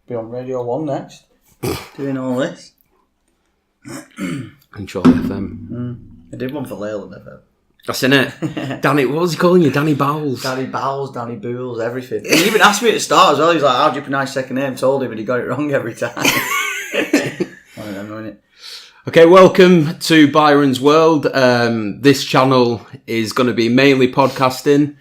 be on Radio 1 next. Doing all this. Control FM. I did one for Leyland FM. That's in it. Danny, what was he calling you? Danny Bowles. Danny Bowles, Danny Booles, everything. He even asked me at the start as well. He's like, how do you pronounce second name? Told him and he got it wrong every time. One of them, wasn't it? Okay, welcome to Byrons World. This channel is going to be mainly podcasting,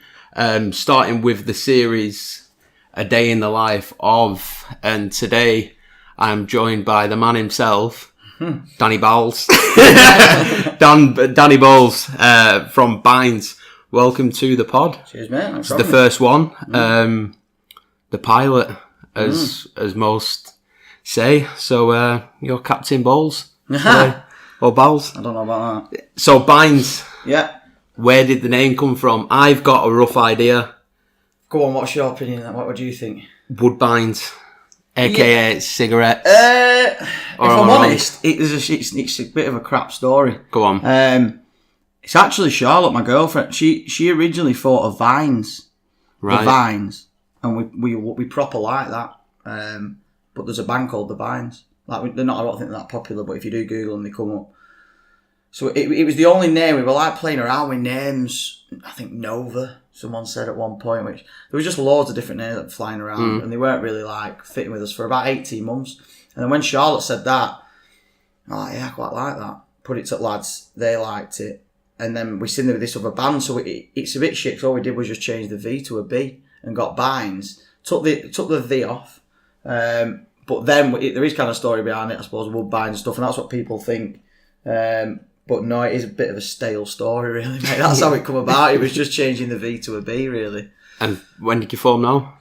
starting with the series A Day in the Life of, and today I'm joined by the man himself, Danny Bowles. Danny Bowles from Byrons. Welcome to the pod. Cheers, mate. It's the first one. The pilot, as most say. So you're Captain Bowles. Or Bowles. I don't know about that. So Byrons. Yeah. Where did the name come from? I've got a rough idea. Go on, what's your opinion? What do you think? Woodbines, aka cigarettes. If I'm honest, it's a bit of a crap story. Go on. It's actually Charlotte, my girlfriend. She originally thought of Vines, Right. The Vines, and we proper like that. But there's a band called The Vines. Like they're not, I don't think they're that popular, but if you do Google them, they come up. So it was the only name. We were like playing around with names. I think Nova, someone said at one point, which there was just loads of different names that were flying around, and they weren't really like fitting with us for about 18 months. And then when Charlotte said that, I'm like, yeah, I quite like that. Put it to lads, they liked it. And then we seen there with this other band, so it's a bit shit. So all we did was just change the V to a B and got Byrons. Took the V off. But then there is kind of a story behind it, I suppose, Woodbine and stuff, and that's what people think. But no, it is a bit of a stale story, really, mate. That's how it come about. It was just changing the V to a B, really. And when did you form now?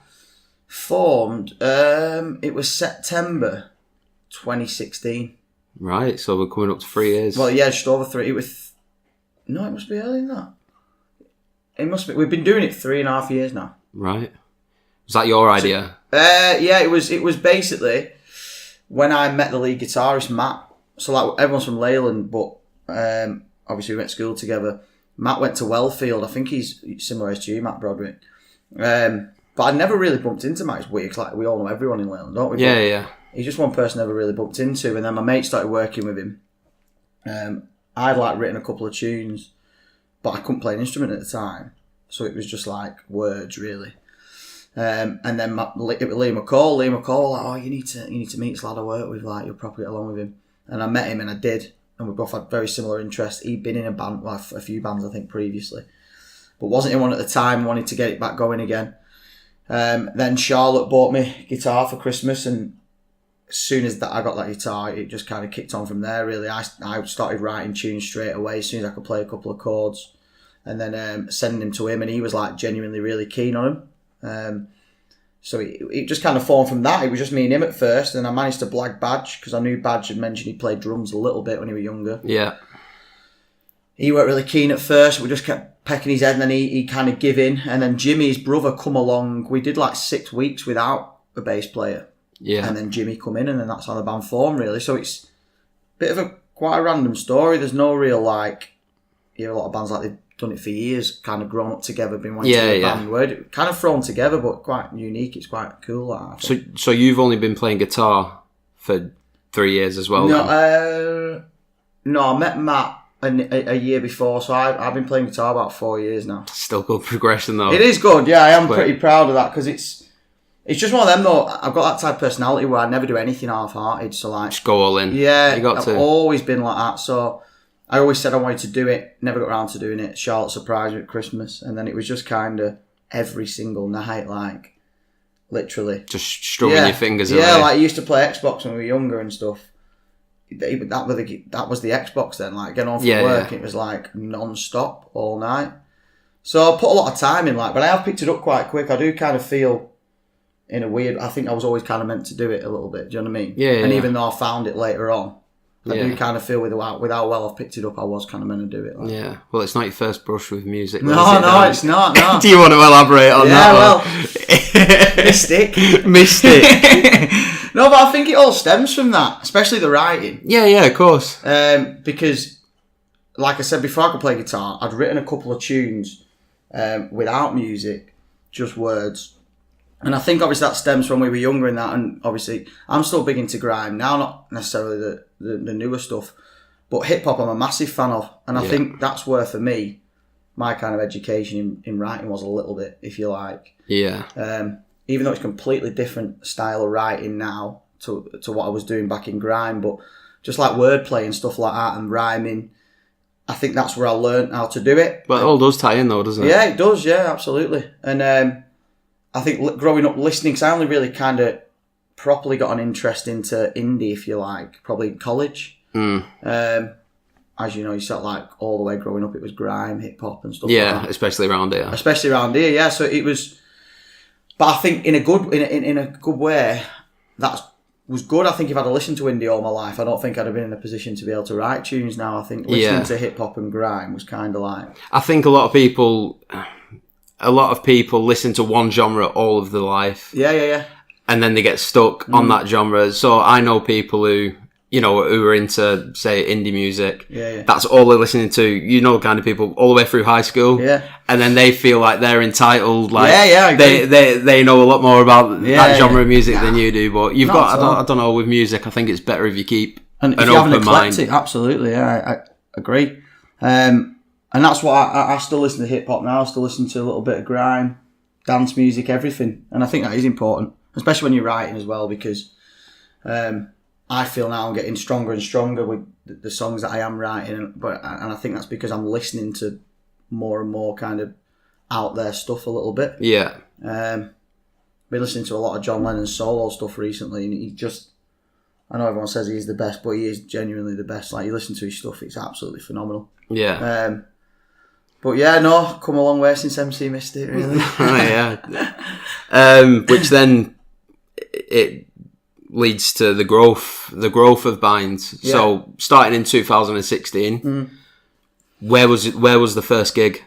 Formed, it was September 2016. Right, so we're coming up to 3 years. Well, yeah, just over 3. It must be earlier than that. It must be. We've been doing it 3.5 years now. Right. Was that your idea? Yeah, it was basically when I met the lead guitarist, Matt. So like everyone's from Leyland, but obviously we went to school together. Matt went to Wellfield. I think he's similar age to you, Matt Broderick. But I never really bumped into Matt. It's weird, 'cause like we all know everyone in Leyland, don't we? Yeah, but yeah. He's just one person I never really bumped into. And then my mate started working with him. I'd like written a couple of tunes, but I couldn't play an instrument at the time. So it was just like words, really. And then it was Liam McCall. Liam McCall, like, oh, you need to meet this lad I work with. Like, you'll probably get along with him. And I met him, and I did. And we both had very similar interests. He'd been in a band, well, a few bands, I think, previously, but wasn't in one at the time. Wanted to get it back going again. Then Charlotte bought me a guitar for Christmas, and as soon as I got that guitar, it just kind of kicked on from there. Really, I started writing tunes straight away as soon as I could play a couple of chords, and then sending them to him, and he was like genuinely really keen on them. So it just kind of formed from that. It was just me and him at first, and I managed to blag Badge because I knew Badge had mentioned he played drums a little bit when he was younger. Yeah. He weren't really keen at first. We just kept pecking his head, and then he kind of give in. And then Jimmy, his brother, come along. We did like 6 weeks without a bass player. Yeah. And then Jimmy come in, and then that's how the band formed, really. So it's a bit of quite a random story. There's no real like, you know, a lot of bands like they've done it for years, kind of grown up together, been wanting to be a band. We're kind of thrown together, but quite unique. It's quite cool. That, so you've only been playing guitar for 3 years as well? No, I met Matt a year before, so I've been playing guitar about 4 years now. Still good progression though. It is good, yeah. I am pretty proud of that because it's just one of them though. I've got that type of personality where I never do anything half-hearted. So like, just go all in. Yeah, I've always been like that. So I always said I wanted to do it, never got around to doing it. Charlotte surprised me at Christmas, and then it was just kind of every single night, like literally just strumming your fingers away. Yeah, like I used to play Xbox when we were younger and stuff. That was the Xbox then. Like getting on from work, it was like non-stop all night. So I put a lot of time in, like, but I have picked it up quite quick. I do kind of feel in a weird. I think I was always kind of meant to do it a little bit. Do you know what I mean? Yeah. And even though I found it later on, I do kind of feel with how well I've picked it up, I was kind of meant to do it. Like. Yeah. Well, it's not your first brush with music. No, it's not. No. Do you want to elaborate on that? Yeah, well, Mystic. No, but I think it all stems from that, especially the writing. Yeah, of course. Because, like I said, before I could play guitar, I'd written a couple of tunes without music, just words. And I think obviously that stems from when we were younger and that, and obviously I'm still big into grime now, not necessarily the newer stuff, but hip hop I'm a massive fan of, and I think that's where for me my kind of education in writing was a little bit, if you like. Yeah. Even though it's a completely different style of writing now to what I was doing back in grime, but just like wordplay and stuff like that and rhyming, I think that's where I learned how to do it. But it all does tie in though, doesn't it? Yeah, it does. Yeah, absolutely. And I think growing up listening, because I only really kind of properly got an interest into indie, if you like, probably in college. As you know, you sort of like all the way growing up, it was grime, hip hop and stuff like that. Especially around here. Especially around here, yeah. So it was, but I think in a good way, that was good. I think if I'd have listened to indie all my life, I don't think I'd have been in a position to be able to write tunes now. I think listening to hip hop and grime was kind of like... I think a lot of people listen to one genre all of their life. Yeah. And then they get stuck on that genre. So I know people who are into, say, indie music. Yeah. That's all they're listening to. You know, kind of people all the way through high school. Yeah. And then they feel like they're entitled. Like, I agree. They know a lot more about that genre of music than you do. But you've got, I don't know, with music, I think it's better if you keep an open mind. Absolutely, yeah, I agree. And that's what I still listen to hip hop now. I still listen to a little bit of grime, dance music, everything. And I think that is important, especially when you're writing as well, because I feel now I'm getting stronger and stronger with the songs that I am writing, and I think that's because I'm listening to more and more kind of out there stuff a little bit. Yeah. Been listening to a lot of John Lennon's solo stuff recently, and he just, I know everyone says he's the best, but he is genuinely the best. Like, you listen to his stuff, it's absolutely phenomenal. Yeah. But yeah, no, come a long way since MC missed it, really. Which then it leads to the growth of Byrons. Yeah. So starting in 2016, where was the first gig?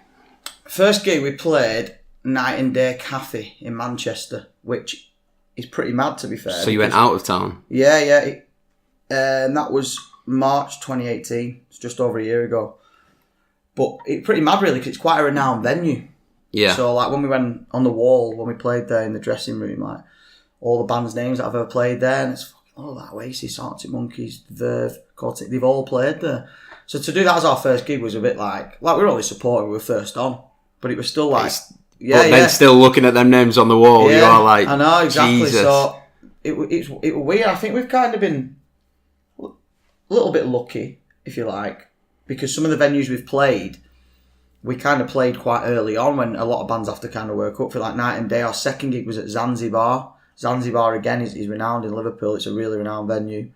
First gig we played Night and Day Cafe in Manchester, which is pretty mad, to be fair. So you went out of town? Yeah. And that was March 2018. It's just over a year ago. But it's pretty mad, really, because it's quite a renowned venue. Yeah. So like when we went on the wall, when we played there in the dressing room, like all the band's names that I've ever played there, and it's that Oasis, Arctic Monkeys, Verve, Cortex, they've all played there. So to do that as our first gig was a bit like we were only supporting, we were first on, but it was still like, then still looking at them names on the wall, you are like, I know, exactly. Jesus. So it was weird. I think we've kind of been a little bit lucky, if you like, because some of the venues we've played, we kind of played quite early on when a lot of bands have to kind of work up for, like Night and Day. Our second gig was at Zanzibar. Zanzibar, again, is renowned in Liverpool. It's a really renowned venue.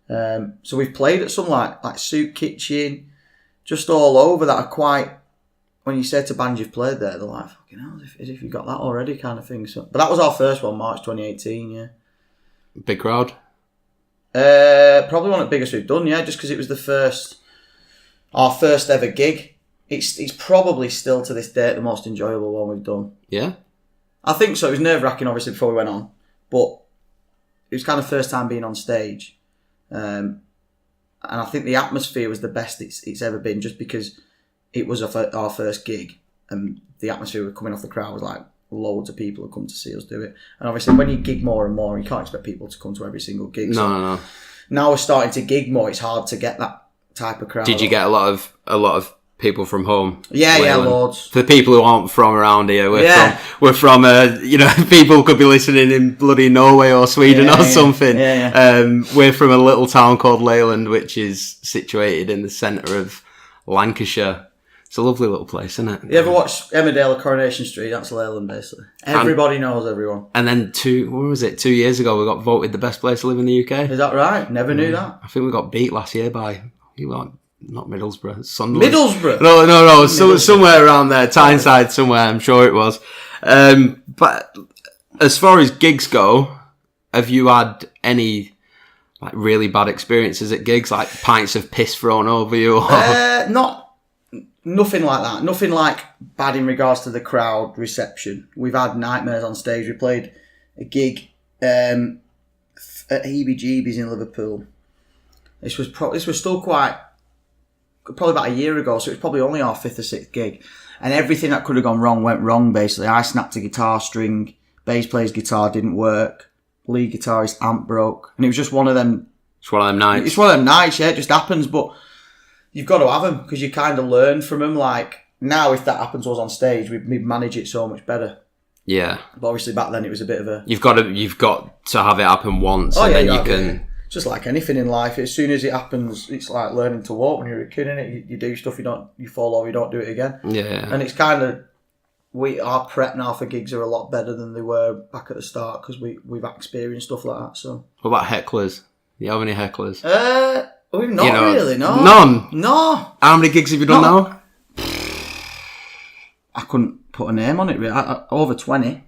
So we've played at some like Soup Kitchen, just all over that are quite, when you say to bands you've played there, they're like, fucking hell, as if you got that already, kind of thing. So, but that was our first one, March 2018, yeah. Big crowd? Probably one of the biggest we've done, yeah, just because it was our first ever gig. It's probably still to this date the most enjoyable one we've done. Yeah? I think so. It was nerve-wracking, obviously, before we went on. But it was kind of first time being on stage. And I think the atmosphere was the best it's ever been, just because it was our first gig. And the atmosphere coming off the crowd was like loads of people had come to see us do it. And obviously when you gig more and more, you can't expect people to come to every single gig. No. Now we're starting to gig more. It's hard to get that type of crowd. Did you get a lot of people from home? Yeah, loads. For the people who aren't from around here, we're from people could be listening in bloody Norway or Sweden or something. Yeah. We're from a little town called Leyland, which is situated in the centre of Lancashire. It's a lovely little place, isn't it? You ever watch Emmerdale or Coronation Street? That's Leyland, basically. Everybody knows everyone. And then 2 years ago, we got voted the best place to live in the UK. Is that right? Never knew that. I think we got beat last year by, not Middlesbrough, Sunderland. Middlesbrough? No, somewhere around there, Tyneside somewhere, I'm sure it was. But as far as gigs go, have you had any like really bad experiences at gigs, like pints of piss thrown over you? Or... Nothing like that. Nothing like bad in regards to the crowd reception. We've had nightmares on stage. We played a gig at Heebie-Jeebies in Liverpool. This was still probably about a year ago, so it was probably only our 5th or 6th gig. And everything that could have gone wrong went wrong, basically. I snapped a guitar string bass player's guitar didn't work, lead guitarist amp broke, and it was just one of them. It's one of them nights. It's one of them nights, yeah. It just happens, but you've got to have them because you kind of learn from them. Like now, if that happens to us on stage, we manage it so much better. Yeah, but obviously back then it was a bit of a. You've got to have it happen once, and then you can. Yeah. Just like anything in life, as soon as it happens, it's like learning to walk. When you're a kid, innit? You do stuff, you fall over, you don't do it again. Yeah, and it's kind of our prep now for gigs are a lot better than they were back at the start because we've experienced stuff like that. So, what about hecklers? Do you have any hecklers? We've not really, no. None? No. How many gigs have you done now? I couldn't put a name on it, really. Over 20.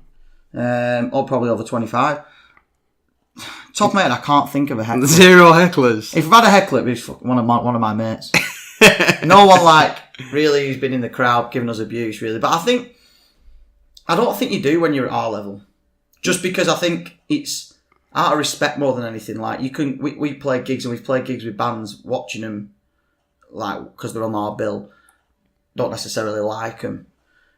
Or probably over 25. Top of my head, I can't think of a heckler. 0 hecklers? If I've had a heckler, it'd be one of my mates. No one, like, really who's been in the crowd giving us abuse, really. But I don't think you do when you're at our level. Just because I think it's out of respect more than anything. Like we play gigs and we've played gigs with bands, watching them, like because they're on our bill, don't necessarily like them.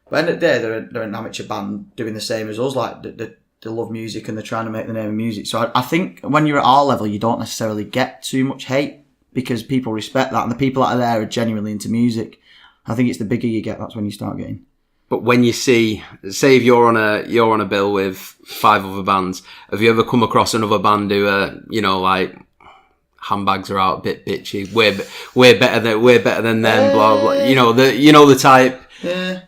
But at the end of the day, they're an amateur band doing the same as us. Like they love music and they're trying to make the name of music. So I think when you're at our level, you don't necessarily get too much hate because people respect that, and the people that are there are genuinely into music. I think it's the bigger you get, that's when you start getting. But when you say if you're on a bill with 5 other bands, have you ever come across another band who like handbags are out, a bit bitchy, we're better than them, blah blah. You know the type. Yeah.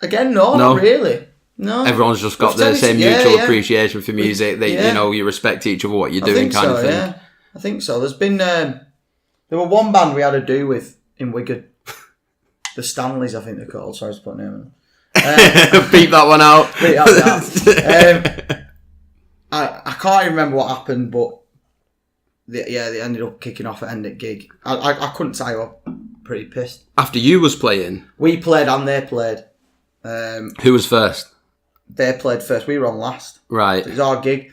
Again, no, not really. No. Everyone's just got the same mutual appreciation for music. You respect each other, what you're doing, kind of thing. Yeah. I think so. There's been there were one band we had to do with in Wigan. The Stanleys, I think they're called. Sorry to put a name on them. Beat that one out. Beat that out. I can't even remember what happened, but they ended up kicking off at end at gig. I couldn't tell you. I'm pretty pissed. After you was playing? We played and they played. Who was first? They played first. We were on last. Right. It was our gig.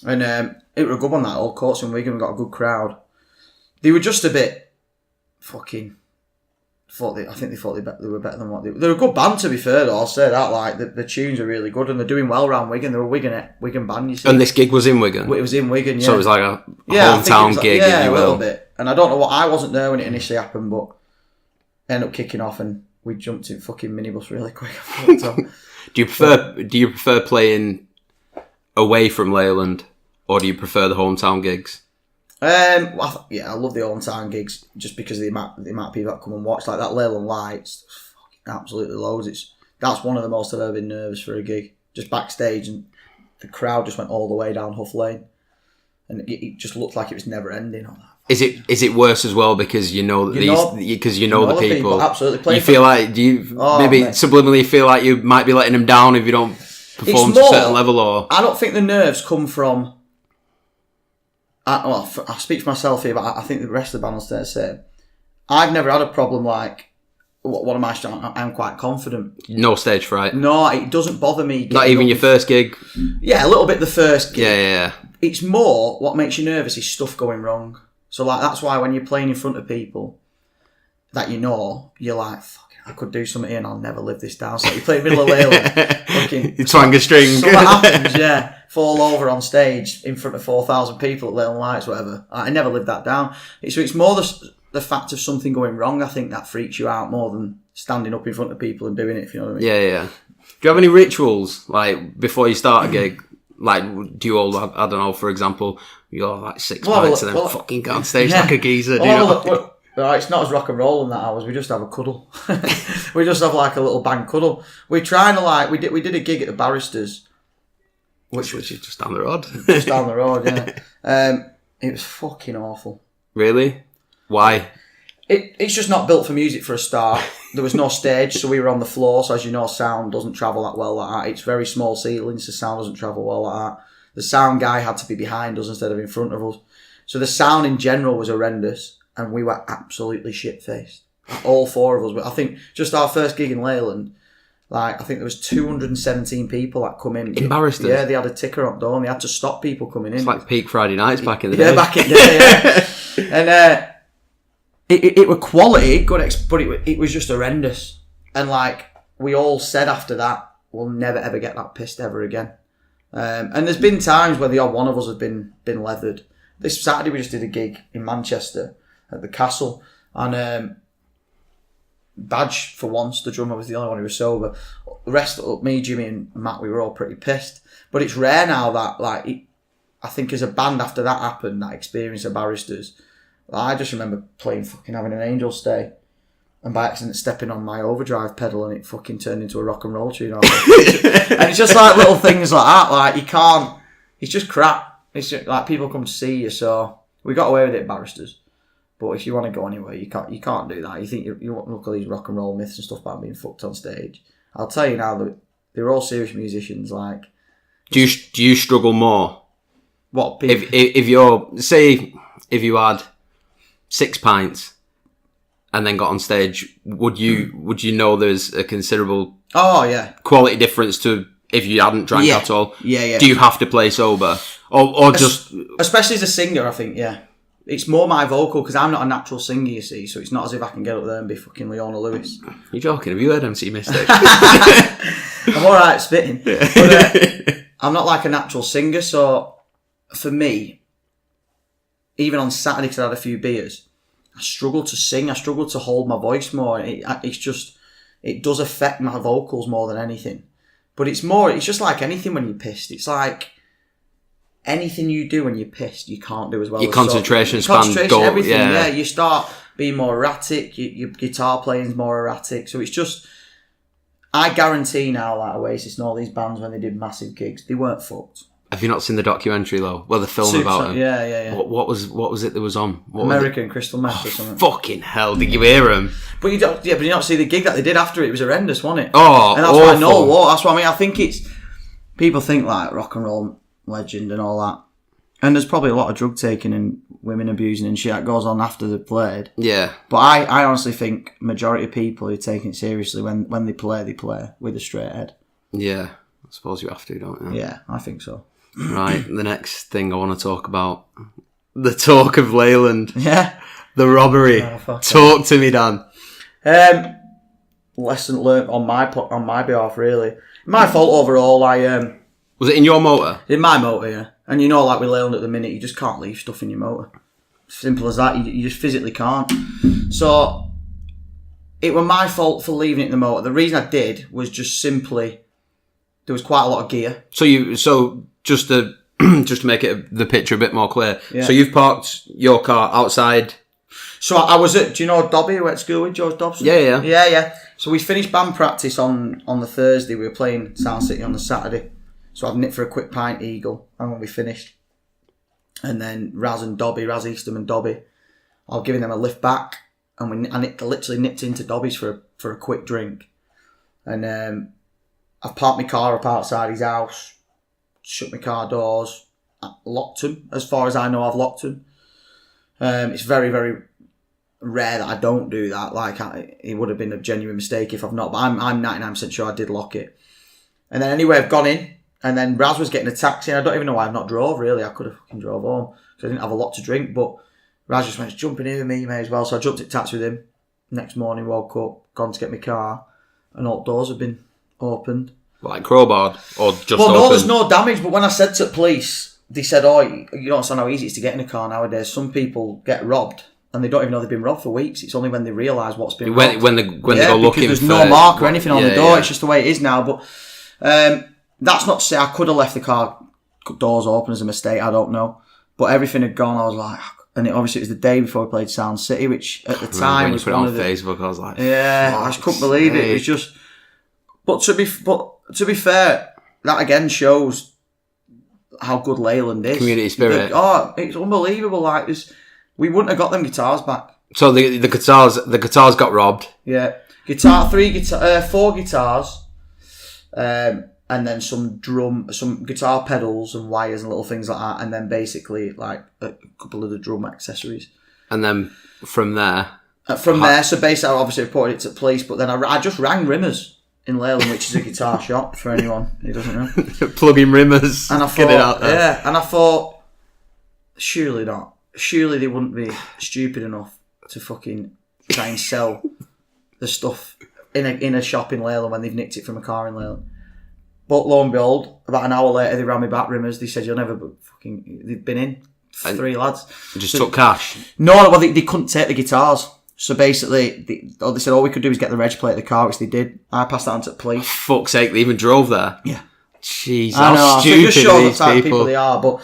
And it was a good one, that old courts in Wigan. We got a good crowd. They were just a bit fucking... I think they thought they were better than what they were. They're a good band, to be fair, though. I'll say that. Like the tunes are really good, and they're doing well around Wigan. They're a Wigan band, you see. And this gig was in Wigan. It was in Wigan, yeah. So it was like a hometown gig, yeah, if you will. A little bit. And I don't know what. I wasn't there when it initially happened, but ended up kicking off, and we jumped in fucking minibus really quick. Do you prefer playing away from Leyland, or do you prefer the hometown gigs? I love the hometown gigs just because of the amount of people that come and watch. Like that Leyland Lights, fucking absolutely loads. That's one of the most I've ever been nervous for a gig. Just backstage, and the crowd just went all the way down Huff Lane, and it just looked like it was never ending. On that. Is it worse as well because you know the people? Absolutely. You feel like subliminally feel like you might be letting them down if you don't perform to a certain level, or I don't think the nerves come from. I speak for myself here, but I think the rest of the band will stay the same. I've never had a problem like what am I? I'm quite confident. No stage fright. No, it doesn't bother me. Not even your first gig. Yeah, a little bit the first gig. Yeah. It's more what makes you nervous is stuff going wrong. So like that's why when you're playing in front of people that you're like, fuck, I could do something here and I'll never live this down. So you play in the middle of Leyland, you twang a string. Something happens, yeah. Fall over on stage in front of 4,000 people at Leyland Lights, whatever. I never lived that down. It's more the fact of something going wrong. I think that freaks you out more than standing up in front of people and doing it. If you know what I mean. Yeah. Do you have any rituals like before you start a gig? Like, do you all? I don't know. For example, you all like 6 pints and then fucking go on stage like a geezer. It's not as rock and roll in that hours. We just have a cuddle. We just have like a little bang cuddle. We're trying to we did a gig at the Barristers. Which was just down the road. Just down the road, yeah. It was fucking awful. Really? Why? It's just not built for music for a start. There was no stage, so we were on the floor. So as you know, sound doesn't travel that well like that. It's very small ceilings, so sound doesn't travel well like that. The sound guy had to be behind us instead of in front of us. So the sound in general was horrendous, and we were absolutely shit-faced. All 4 of us. But I think just our first gig in Leyland, I think there was 217 people that come in. In Barristers? Yeah, they had a ticker on the door and they had to stop people coming in. It's like peak Friday nights back in the day. Yeah, back in the day, yeah. And it was quality, good, but it was just horrendous. And we all said after that, we'll never ever get that pissed ever again. And there's been times where the odd one of us has been leathered. This Saturday we just did a gig in Manchester at the Castle, and Badge, for once, the drummer, was the only one who was sober. The rest, me, Jimmy and Matt, we were all pretty pissed. But it's rare now that, like, I think as a band after that happened, that experience of Barristers, I just remember having an Angel Stay, and by accident stepping on my overdrive pedal, and it fucking turned into a rock and roll tune. And it's just like little things like that. Like, you can't. It's just crap. It's just, like, people come to see you, so we got away with it, Barristers. But if you want to go anywhere, you can't do that. You think you want to look at these rock and roll myths and stuff about being fucked on stage. I'll tell you now that they're all serious musicians. Like, do you struggle more? What if you're, say, if you had 6 pints and then got on stage, would you know there's a considerable quality difference to if you hadn't drank at all? Yeah. Do you have to play sober, or just especially as a singer? I think it's more my vocal, because I'm not a natural singer, you see. So it's not as if I can get up there and be fucking Leona Lewis. You're joking? Have you heard MC Mystic? I'm all right spitting, but I'm not like a natural singer. So for me, even on Saturday, because I had a few beers, I struggle to sing. I struggle to hold my voice more. It does affect my vocals more than anything. But it's just like anything when you're pissed. It's like anything you do when you're pissed, you can't do as well. Your concentration span, everything. Yeah, you start being more erratic. Your guitar playing's more erratic. So it's just, I guarantee now, like Oasis and all these bands, when they did massive gigs, they weren't fucked. Have you not seen the documentary though? Well, the film about him. Yeah. What was it that was on? American Crystal Meth or something. Fucking hell! Did you hear him? But you don't. Yeah, but you not see the gig that they did after it. It was horrendous, wasn't it? Oh, and that's awful. why I know what. That's what I mean. I think it's, people think like rock and roll legend and all that, and there's probably a lot of drug taking and women abusing and shit that goes on after they've played. Yeah. But I honestly think majority of people who take it seriously when they play with a straight head. Yeah, I suppose you have to, don't you? Yeah, I think so. Right, the next thing I want to talk about, the talk of Leyland. Yeah. The robbery. Talk to me, Dan. Lesson learnt on my behalf, really. My fault overall. Was it in your motor? In my motor, yeah. And you know, like with Leyland at the minute, you just can't leave stuff in your motor. Simple as that. You just physically can't. So it was my fault for leaving it in the motor. The reason I did was just simply there was quite a lot of gear. So just to make the picture a bit more clear. Yeah. So you've parked your car outside. So I was at, do you know Dobby who went to school with, George Dobson? Yeah. So we finished band practice on the Thursday. We were playing Sound City on the Saturday. So I've nipped for a quick pint Eagle, and when we finished, and then Raz Eastham and Dobby, I was giving them a lift back, and I literally nipped into Dobby's for a quick drink, and I've parked my car up outside his house, shut my car doors, locked them. As far as I know, I've locked them. It's very, very rare that I don't do that. Like, it would have been a genuine mistake if I've not, but I'm 99% sure I did lock it. And then anyway, I've gone in, and then Raz was getting a taxi, and I don't even know why I've not drove, really. I could have fucking drove home, because I didn't have a lot to drink, but Raz just went, jumping in with me, you may as well. So I jumped at taxi with him. Next morning, woke up, gone to get my car, and all doors have been opened. Like crowbarred, or just Well, no, open? there's no damage, but when I said to the police, they said, oh, you don't understand how easy it is to get in a car nowadays. Some people get robbed, and they don't even know they've been robbed for weeks. It's only when they realise what's been robbed. When they go looking for... there's no mark or anything on the door. It's just the way it is now. But that's not to say I could have left the car doors open as a mistake. I don't know. But everything had gone. I was like... And obviously it was the day before we played Sound City, which at the time was one of the... When you put it on Facebook, I was like... Yeah, I just couldn't believe it. It was just... But to be fair, that again shows how good Leyland is. Community spirit. It's unbelievable. Like this, we wouldn't have got them guitars back. So the guitars got robbed. Yeah, four guitars, and then some guitar pedals and wires and little things like that, and then basically like a couple of the drum accessories. And then from there, so basically, I obviously reported it to the police, but then I just rang Rimmers in Leyland, which is a guitar shop for anyone who doesn't know. Plugging Rimmers. And I thought, get it out there. Yeah, and I thought, surely not. Surely they wouldn't be stupid enough to fucking try and sell the stuff in a shop in Leyland when they've nicked it from a car in Leyland. But lo and behold, about an hour later, they ran me back, Rimmers. They said, they'd been in, 3 lads. Just took cash? No, well, they couldn't take the guitars. So basically, they said all we could do is get the reg plate of the car, which they did. I passed that on to the police. Fuck's sake, they even drove there? Yeah. Jeez, I know, how stupid just show these the type of people they are. But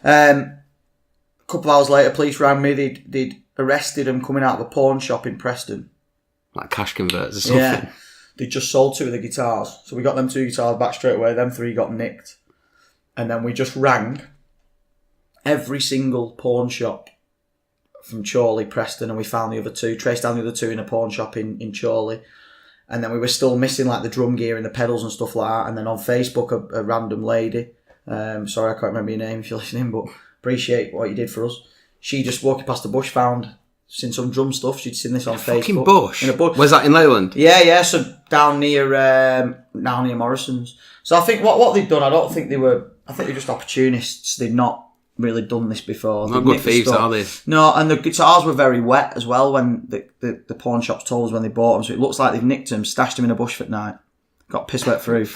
a couple of hours later, police rang me. They'd arrested them coming out of a pawn shop in Preston. Like cash converters or something? Yeah. They just sold 2 of the guitars. So we got them 2 guitars back straight away. Them 3 got nicked. And then we just rang every single pawn shop from Chorley, Preston, and we found the other 2. Traced down the other 2 in a pawn shop in Chorley. And then we were still missing like the drum gear and the pedals and stuff like that. And then on Facebook, a random lady, sorry I can't remember your name if you're listening, but appreciate what you did for us. She just walking past the bush seen some drum stuff. She'd seen this on Facebook. Fucking bush? In a bush. Where's that, in Leyland? Yeah. So down near Morrison's. So I think what they'd done, I think they're just opportunists. They'd not really done this before. Not good thieves, are they? No, and the guitars were very wet as well when the pawn shops told us when they bought them. So it looks like they've nicked them, stashed them in a bush for night. Got piss wet through.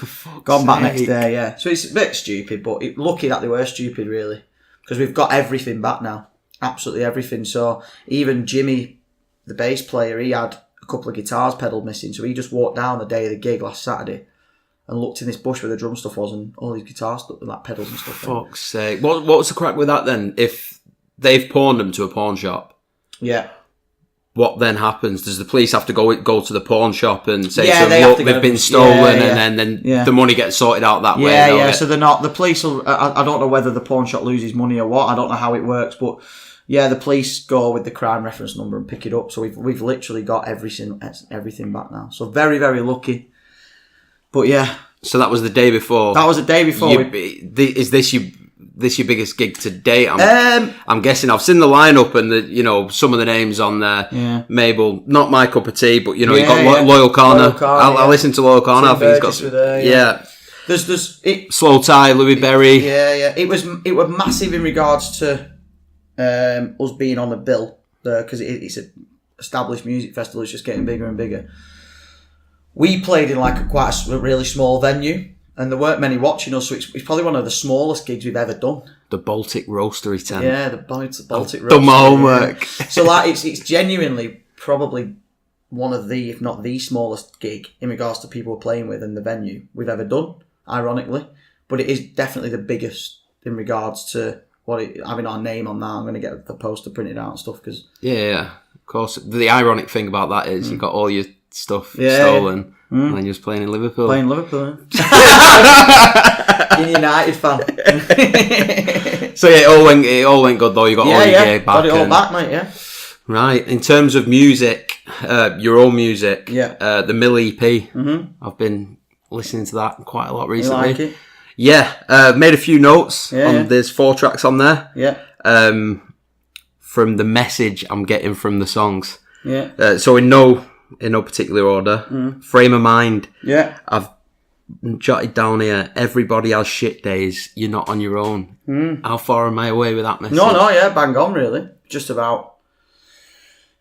Gone back next day, yeah. So it's a bit stupid, but lucky that they were stupid, really. Because we've got everything back now. Absolutely everything. So even Jimmy, the bass player, he had a couple of guitars pedal missing. So he just walked down the day of the gig last Saturday and looked in this bush where the drum stuff was and all these guitars stuff, like pedals and stuff. Fuck's sake. What was the crack with that then? If they've pawned them to a pawn shop, yeah, what then happens? Does the police have to go to the pawn shop and say, look, they've been stolen, and then the money gets sorted out that way? Yeah. So they're not, the police will, I don't know whether the pawn shop loses money or what. I don't know how it works, but yeah, the police go with the crime reference number and pick it up. So we've literally got everything back now. So very, very lucky. But yeah. So that was the day before. That was the day before. Is this your biggest gig to date? I'm guessing. I've seen the lineup and some of the names on there. Yeah. Mabel, not my cup of tea, but you got Loyal Corner. I listen to Loyal Corner. I think he's got There's Slow Tie, Louis Berry. Yeah. It was massive in regards to us being on the bill because it's an established music festival. It's just getting bigger and bigger. We played in quite a really small venue, and there weren't many watching us, so it's probably one of the smallest gigs we've ever done. The Baltic Roastery tent. Yeah, the Baltic Roastery. Done my homework. Yeah. So it's genuinely probably one of the, if not the smallest gig in regards to people we're playing with in the venue we've ever done, ironically. But it is definitely the biggest in regards to having our name on that. I'm going to get the poster printed out and stuff because... Yeah, of course. The ironic thing about that is you got all your stuff stolen and then you're just playing in Liverpool. Playing Liverpool, in United fan. So yeah, it all went good though. You got all your gear back. Got it all back, mate. Yeah. Right. In terms of music, your own music, the Mill EP. Mm-hmm. I've been listening to that quite a lot recently. You like it? Yeah. Made a few notes. There's 4 tracks on there. Yeah. From the message I'm getting from the songs. Yeah. So in no particular order. Frame of Mind. Yeah. I've jotted down here, everybody has shit days, you're not on your own. How far am I away with that message? No, yeah, bang on really. Just about,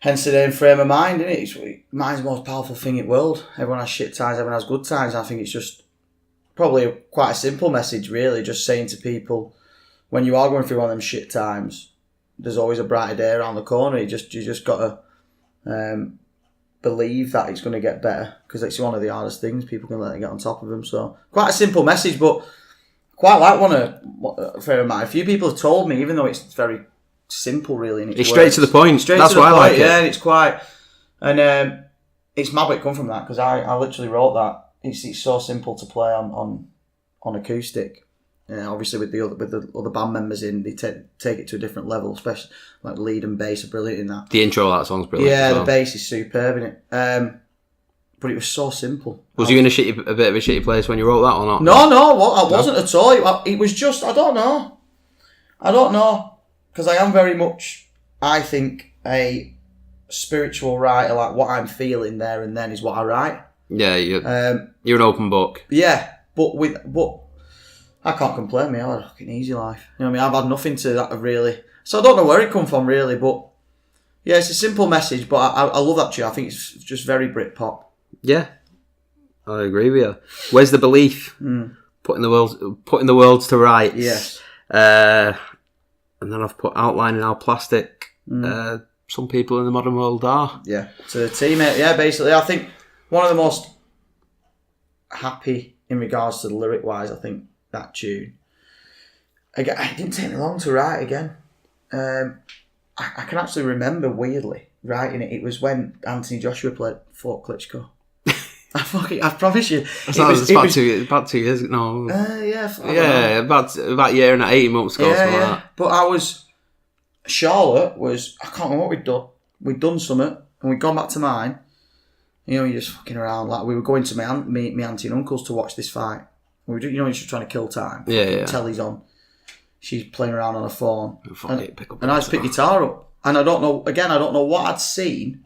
hence the name Frame of Mind, isn't it? Mind's the most powerful thing in the world. Everyone has shit times, everyone has good times. I think it's just probably quite a simple message really, just saying to people, when you are going through one of them shit times, there's always a brighter day around the corner. You just got to believe that it's going to get better because it's one of the hardest things. People can let it get on top of them. So quite a simple message, but quite like one of Frame of Mind. A few people have told me, even though it's very simple, really, and it's straight to the point. That's why I like it. Yeah, and it's quite, and it's mad where it come from that because I literally wrote that. It's so simple to play on acoustic. Obviously, with the other band members in, they take it to a different level, especially like lead and bass are brilliant in that. The intro of that song's brilliant. Yeah, the bass is superb in it. But it was so simple. Was you in a bit of a shitty place when you wrote that or not? No, I wasn't at all. It was just, I don't know. Because I am very much, I think, a spiritual writer. Like what I'm feeling there and then is what I write. Yeah, you're an open book. Yeah, but I can't complain, mate. I had a fucking easy life. You know what I mean? I've had nothing to that really. So I don't know where it come from really, but yeah, it's a simple message. But I love that tune. I think it's just very Britpop. Yeah, I agree with you. Where's the belief? putting the world to rights. Yes. And then I've put outlining how plastic some people in the modern world are. Yeah. To the teammate. Yeah, basically, I think one of the most happy in regards to the lyric wise, I think, that tune. Again, it didn't take me long to write again. I can actually remember weirdly writing it. It was when Anthony Joshua fought Klitschko. I promise you. About 2 years ago. No. About a year and 18 months ago. Yeah. Like that. But Charlotte was, I can't remember what we'd done. We'd done something and we'd gone back to mine. You know, you're just fucking around. Like, we were going to my auntie and uncle's to watch this fight. We were, you're just trying to kill time. Yeah. Telly's on. She's playing around on her phone. And I just picked guitar up. And I don't know what I'd seen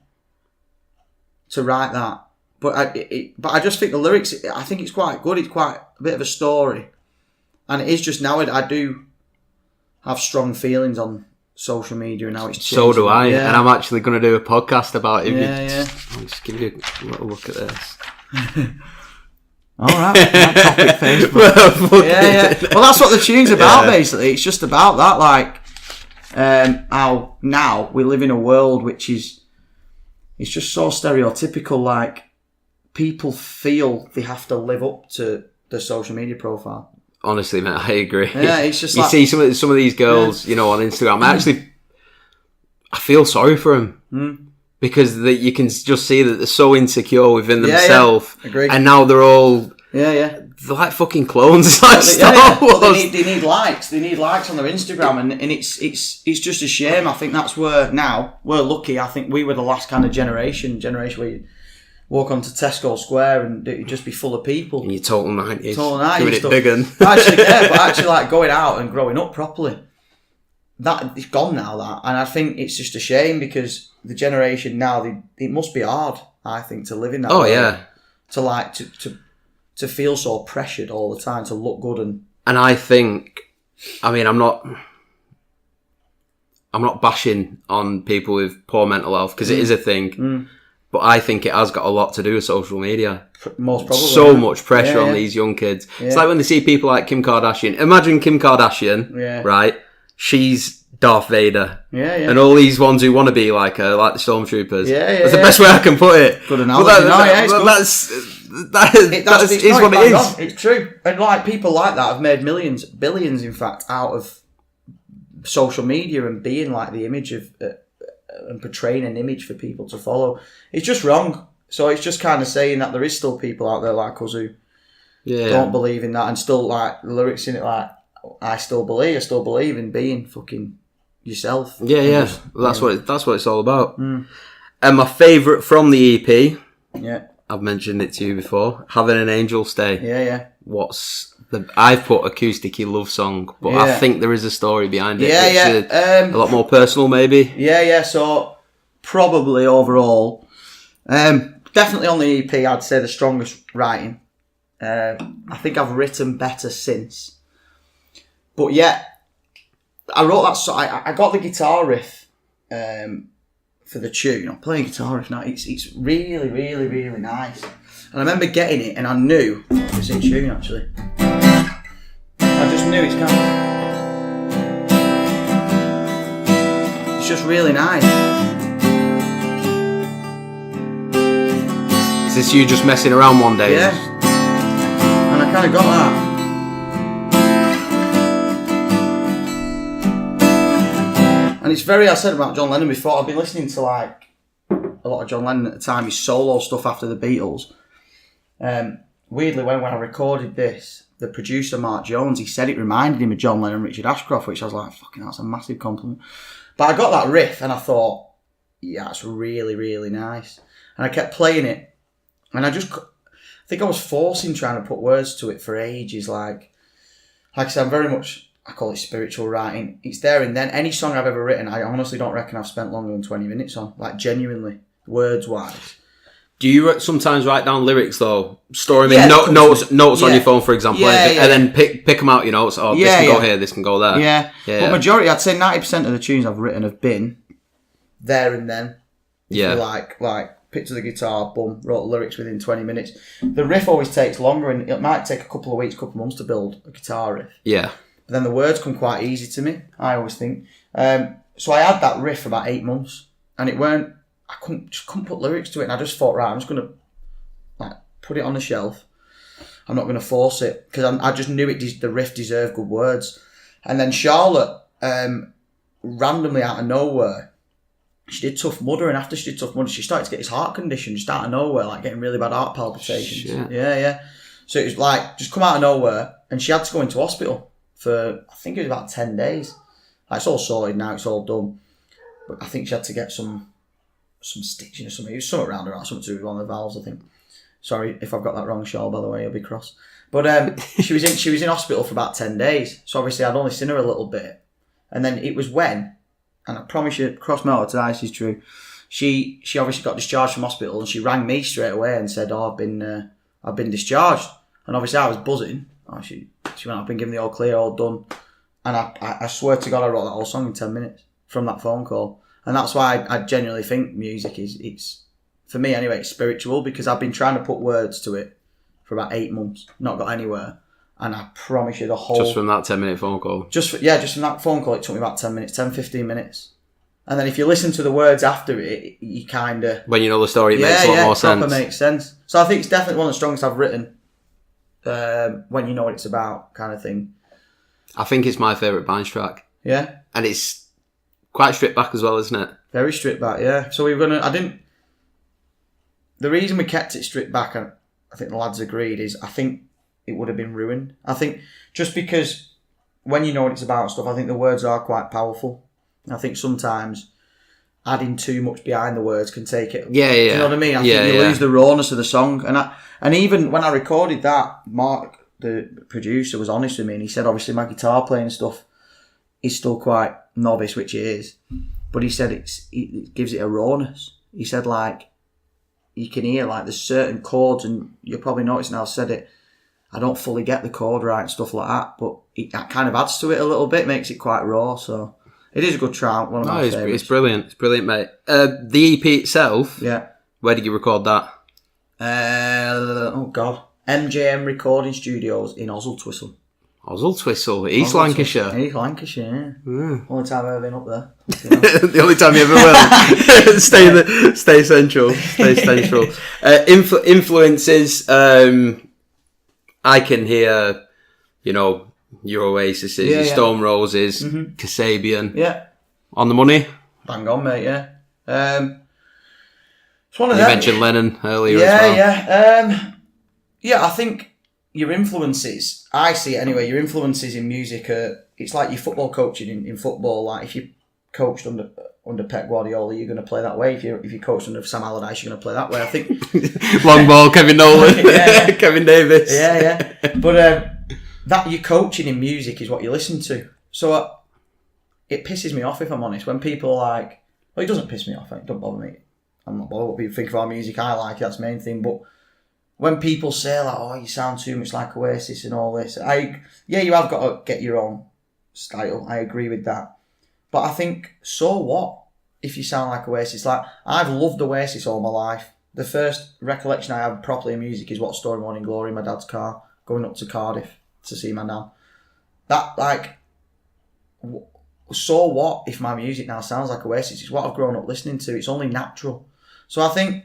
to write that. But I just think the lyrics, I think it's quite good. It's quite a bit of a story. And it is just now, I do have strong feelings on social media and how it's changed. So do I. Yeah. And I'm actually going to do a podcast about it. I'll just give you a little look at this. All right. Topic Facebook. Yeah. Well, that's what the tune's about, basically. It's just about that, like, how now we live in a world which is, it's just so stereotypical, like, people feel they have to live up to the social media profile. Honestly, mate, I agree. Yeah, it's just you see some of these girls, you know, on Instagram. I feel sorry for them because you can just see that they're so insecure within themselves. Yeah. Agree. And now they're all they're like fucking clones. It's like Star Wars. Well, they need likes. They need likes on their Instagram, and it's just a shame. I think that's where now we're lucky. I think we were the last kind of generation where you walk onto Tesco Square and it'd just be full of people. And you're total 90s. Total 90s. Doing it stuff. big un. But actually like going out and growing up properly. That it's gone now, that. And I think it's just a shame because the generation now, it must be hard, I think, to live in that world. Yeah. To like, to feel so pressured all the time, to look good and I think, I mean, I'm not bashing on people with poor mental health because it is a thing. But I think it has got a lot to do with social media. Most probably. So much pressure on these young kids. Yeah. It's like when they see people like Kim Kardashian. Imagine Kim Kardashian, right? She's Darth Vader. Yeah. And all these ones who want to be like her, like the Stormtroopers. Yeah. That's the best way I can put it. Good analogy. That is what it is. It's true. And like people like that have made millions, billions in fact, out of social media and being like the image of... and portraying an image for people to follow. It's just wrong. So it's just kind of saying that there is still people out there like us who don't believe in that and still like the lyrics in it like, I still believe in being fucking yourself. Yeah. That's what it's all about. And my favourite from the EP, I've mentioned it to you before, Having an Angel Stay. Yeah. I've put Acousticy Love Song, but I think there is a story behind it. A lot more personal, maybe. Yeah. So probably overall, definitely on the EP, I'd say the strongest writing. I think I've written better since, but I wrote that song. I got the guitar riff for the tune. I'm playing guitar riff now. It's really, really, really nice. And I remember getting it, and I knew it was in tune actually. I just knew it's just really nice. Is this you just messing around one day? Yeah. And I kind of got that. And it's very, I said about John Lennon before, I've been listening to like a lot of John Lennon at the time, his solo stuff after the Beatles. Weirdly, when I recorded this, the producer, Mark Jones, he said it reminded him of John Lennon and Richard Ashcroft, which I was like, fucking, that's a massive compliment. But I got that riff and I thought, yeah, it's really, really nice. And I kept playing it. And I think I was forcing trying to put words to it for ages. Like I said, I'm very much, I call it spiritual writing. It's there and then. Any song I've ever written, I honestly don't reckon I've spent longer than 20 minutes on. Like genuinely, words-wise. Do you sometimes write down lyrics though? Store them in notes on your phone, for example, and then pick them out your notes. Oh, this can go here, this can go there. Yeah. But majority, I'd say 90% of the tunes I've written have been there and then. If you like picked up the guitar, boom, wrote the lyrics within 20 minutes. The riff always takes longer, and it might take a couple of weeks, couple of months to build a guitar riff. Yeah. But then the words come quite easy to me, I always think. So I had that riff for about 8 months, and I couldn't put lyrics to it, and I just thought, right, I'm just going to like put it on the shelf. I'm not going to force it, because I just knew the riff deserved good words. And then Charlotte, randomly out of nowhere, she did Tough Mudder, and after she did Tough Mudder, she started to get this heart condition just out of nowhere, like getting really bad heart palpitations. Shit. Yeah. So it was like, just come out of nowhere, and she had to go into hospital for, I think it was about 10 days. Like, it's all sorted now, it's all done. But I think she had to get some stitching or something. It was something around her, something to do with one of the valves, I think. Sorry if I've got that wrong, Charles, by the way, you'll be cross. But she was in hospital for about 10 days. So obviously I'd only seen her a little bit. And then it was when, and I promise you, cross my heart today, this is true, she obviously got discharged from hospital, and she rang me straight away and said, I've been discharged. And obviously I was buzzing. She went, I've been given the all clear, all done. And I swear to God, I wrote that whole song in 10 minutes from that phone call. And that's why I genuinely think music it's for me anyway, it's spiritual, because I've been trying to put words to it for about 8 months, not got anywhere. And I promise you the whole... Just from that 10-minute phone call? Just from that phone call, it took me about 15 minutes. And then if you listen to the words after it, you kind of... When you know the story, it makes a lot more sense. Yeah, it makes sense. So I think it's definitely one of the strongest I've written, when you know what it's about, kind of thing. I think it's my favourite Byrons track. Yeah? And it's quite stripped back as well, isn't it? Very stripped back, yeah. So the reason we kept it stripped back, and I think the lads agreed, is I think it would have been ruined. I think just because when you know what it's about stuff, I think the words are quite powerful. I think sometimes adding too much behind the words can take it. Yeah. Do you know what I mean? I think you lose the rawness of the song. And even when I recorded that, Mark, the producer, was honest with me, and he said, obviously my guitar playing stuff is still quite novice, which it is, but he said it gives it a rawness. He said, like, you can hear, like, there's certain chords, and you'll probably notice now I've said it, I don't fully get the chord right and stuff like that, but that kind of adds to it a little bit, makes it quite raw. So it is a good track, one of my favourites. It's brilliant. It's brilliant, mate. The EP itself, yeah. Where did you record that? MJM Recording Studios in Oswaldtwistle. Oswaldtwistle, East Lancashire. East Lancashire, yeah. Only time I've ever been up there. The only time you ever will. Stay central. Stay central. Influences, I can hear, your Oasis, your Stone Roses, Kasabian. Yeah. On the money? Bang on, mate, yeah. It's one of you them. mentioned Lennon earlier as well. Yeah, I think your influences, I see it anyway, your influences in music it's like your football coaching in football. Like, if you coached under Pep Guardiola, you're going to play that way. If you coached under Sam Allardyce, you're going to play that way, I think. Long ball, Kevin Nolan, Kevin Davis. Yeah. But that your coaching in music is what you listen to. So it pisses me off, if I'm honest, when people are like, well, it doesn't piss me off, it don't bother me. I'm not bothered what people think of our music. I like it, that's the main thing. But when people say, like, oh, you sound too much like Oasis and all this, you have got to get your own style. I agree with that. But I think, so what if you sound like Oasis? Like, I've loved Oasis all my life. The first recollection I have properly in music is What Story Morning Glory in my dad's car, going up to Cardiff to see my nan. That, like, so what if my music now sounds like Oasis? It's what I've grown up listening to. It's only natural. So I think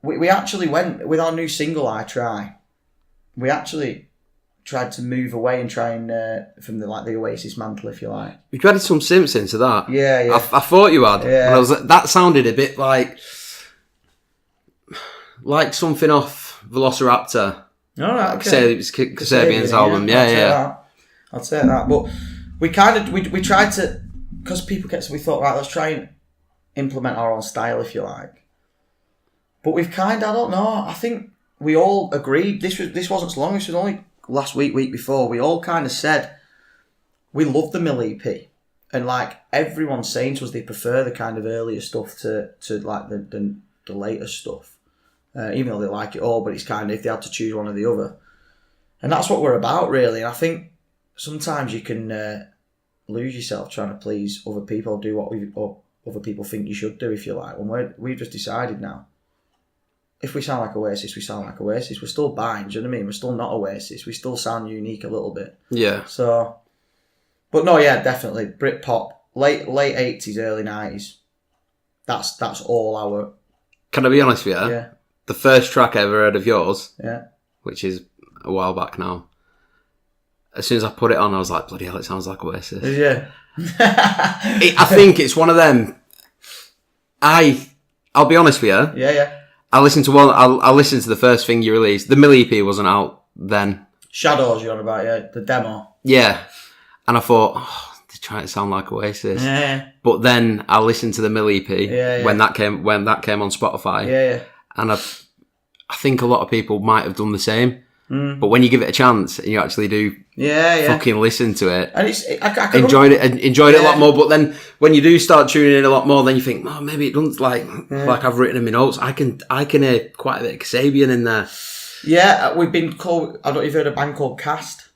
we actually went, with our new single, I Try, we actually tried to move away and try and, from the Oasis mantle, if you like. You added some synths into that. Yeah. I thought you had. Yeah. And I was like, that sounded a bit like something off Velociraptor. All right, okay. Say it was Kasabian's album. Yeah. I'd say that. But we tried to, because people we thought, right, let's try and implement our own style, if you like. But we've I don't know, I think we all agreed, this wasn't so long, this was only last week before, we all kind of said we love the Mill EP, and like everyone's saying to us they prefer the kind of earlier stuff to like the later stuff, even though they like it all, but it's kind of if they had to choose one or the other, and that's what we're about really. And I think sometimes you can lose yourself trying to please other people, do what other people think you should do, if you like, when we've just decided now if we sound like Oasis, we sound like Oasis. We're still Byrons, do you know what I mean? We're still not Oasis. We still sound unique a little bit. Yeah. So, but no, yeah, definitely Britpop, late 80s, early 90s. That's all our. Can I be honest with you? Yeah. The first track I ever heard of yours, Yeah. which is a while back now, as soon as I put it on, I was like, bloody hell, it sounds like Oasis. Yeah. I think it's one of them. I'll be honest with you. Yeah. I listened to one. I listened to the first thing you released. The Mill EP wasn't out then. Shadows you're on about, yeah, the demo. Yeah, and I thought, they're trying to sound like Oasis. Yeah. But then I listened to the Mill EP Yeah. when that came on Spotify. Yeah. And I think a lot of people might have done the same. Mm. But when you give it a chance and you actually do fucking listen to it, and I enjoyed it a lot more. But then when you do start tuning in a lot more, then you think, oh, maybe it doesn't like I've written in my notes. I can hear quite a bit of Kasabian in there. Yeah, we've been called. I don't know if you've heard of a band called Cast.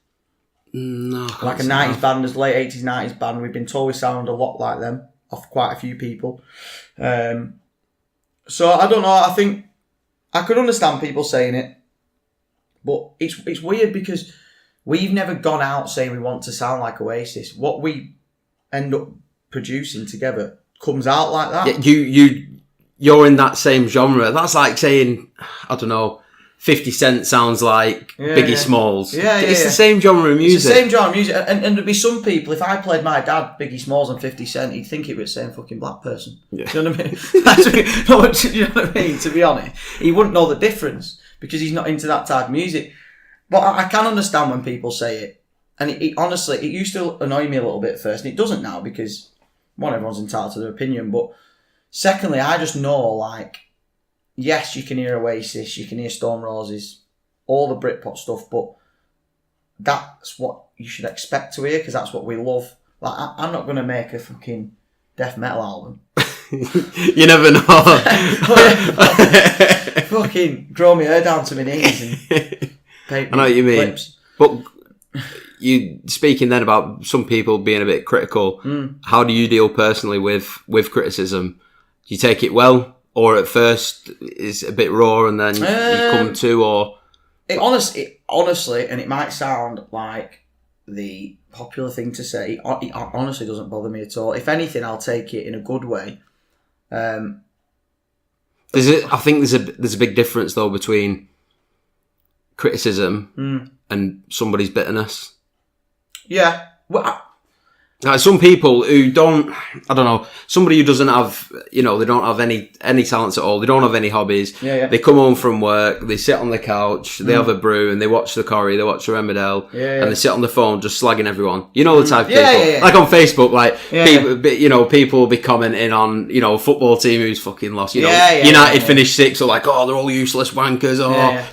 No, Like a 90s band, as late 80s, 90s band. We've been told we sound a lot like them off quite a few people. So I don't know. I think I could understand people saying it, but it's weird because we've never gone out saying we want to sound like Oasis. What we end up producing together comes out like that. Yeah, you're in that same genre. That's like saying, I don't know, 50 Cent sounds like Biggie Smalls. It's the same genre of music. It's the same genre of music. And there'd be some people, if I played my dad, Biggie Smalls and 50 Cent, he'd think it was the same fucking black person. Yeah. Do you know what I mean? Do you know what I mean? To be honest, he wouldn't know the difference because he's not into that type of music. But I can understand when people say it. And it honestly, it used to annoy me a little bit at first. And it doesn't now because, one, everyone's entitled to their opinion. But secondly, I just know, like, yes, you can hear Oasis, you can hear Stone Roses, all the Britpop stuff, but that's what you should expect to hear because that's what we love. Like, I'm not going to make a fucking death metal album. You never know. Fucking grow my hair down to my knees and paint I know what you mean. lips. But you speaking then about some people being a bit critical, how do you deal personally with criticism? Do you take it well? Or at first is a bit raw and then you come to, or... Honestly, and it might sound like the popular thing to say, it honestly doesn't bother me at all. If anything, I'll take it in a good way. I think there's a big difference though between criticism and somebody's bitterness. Yeah. Well, some people who don't, I don't know, somebody who doesn't have, they don't have any talents at all. They don't have any hobbies. Yeah. They come home from work, they sit on the couch, they have a brew and they watch the Corrie, they watch the Emmerdale, and they sit on the phone just slagging everyone. You know the type of people. Yeah. Like on Facebook, people will be commenting on, a football team who's fucking lost. United finished 6th, or like, oh, they're all useless wankers.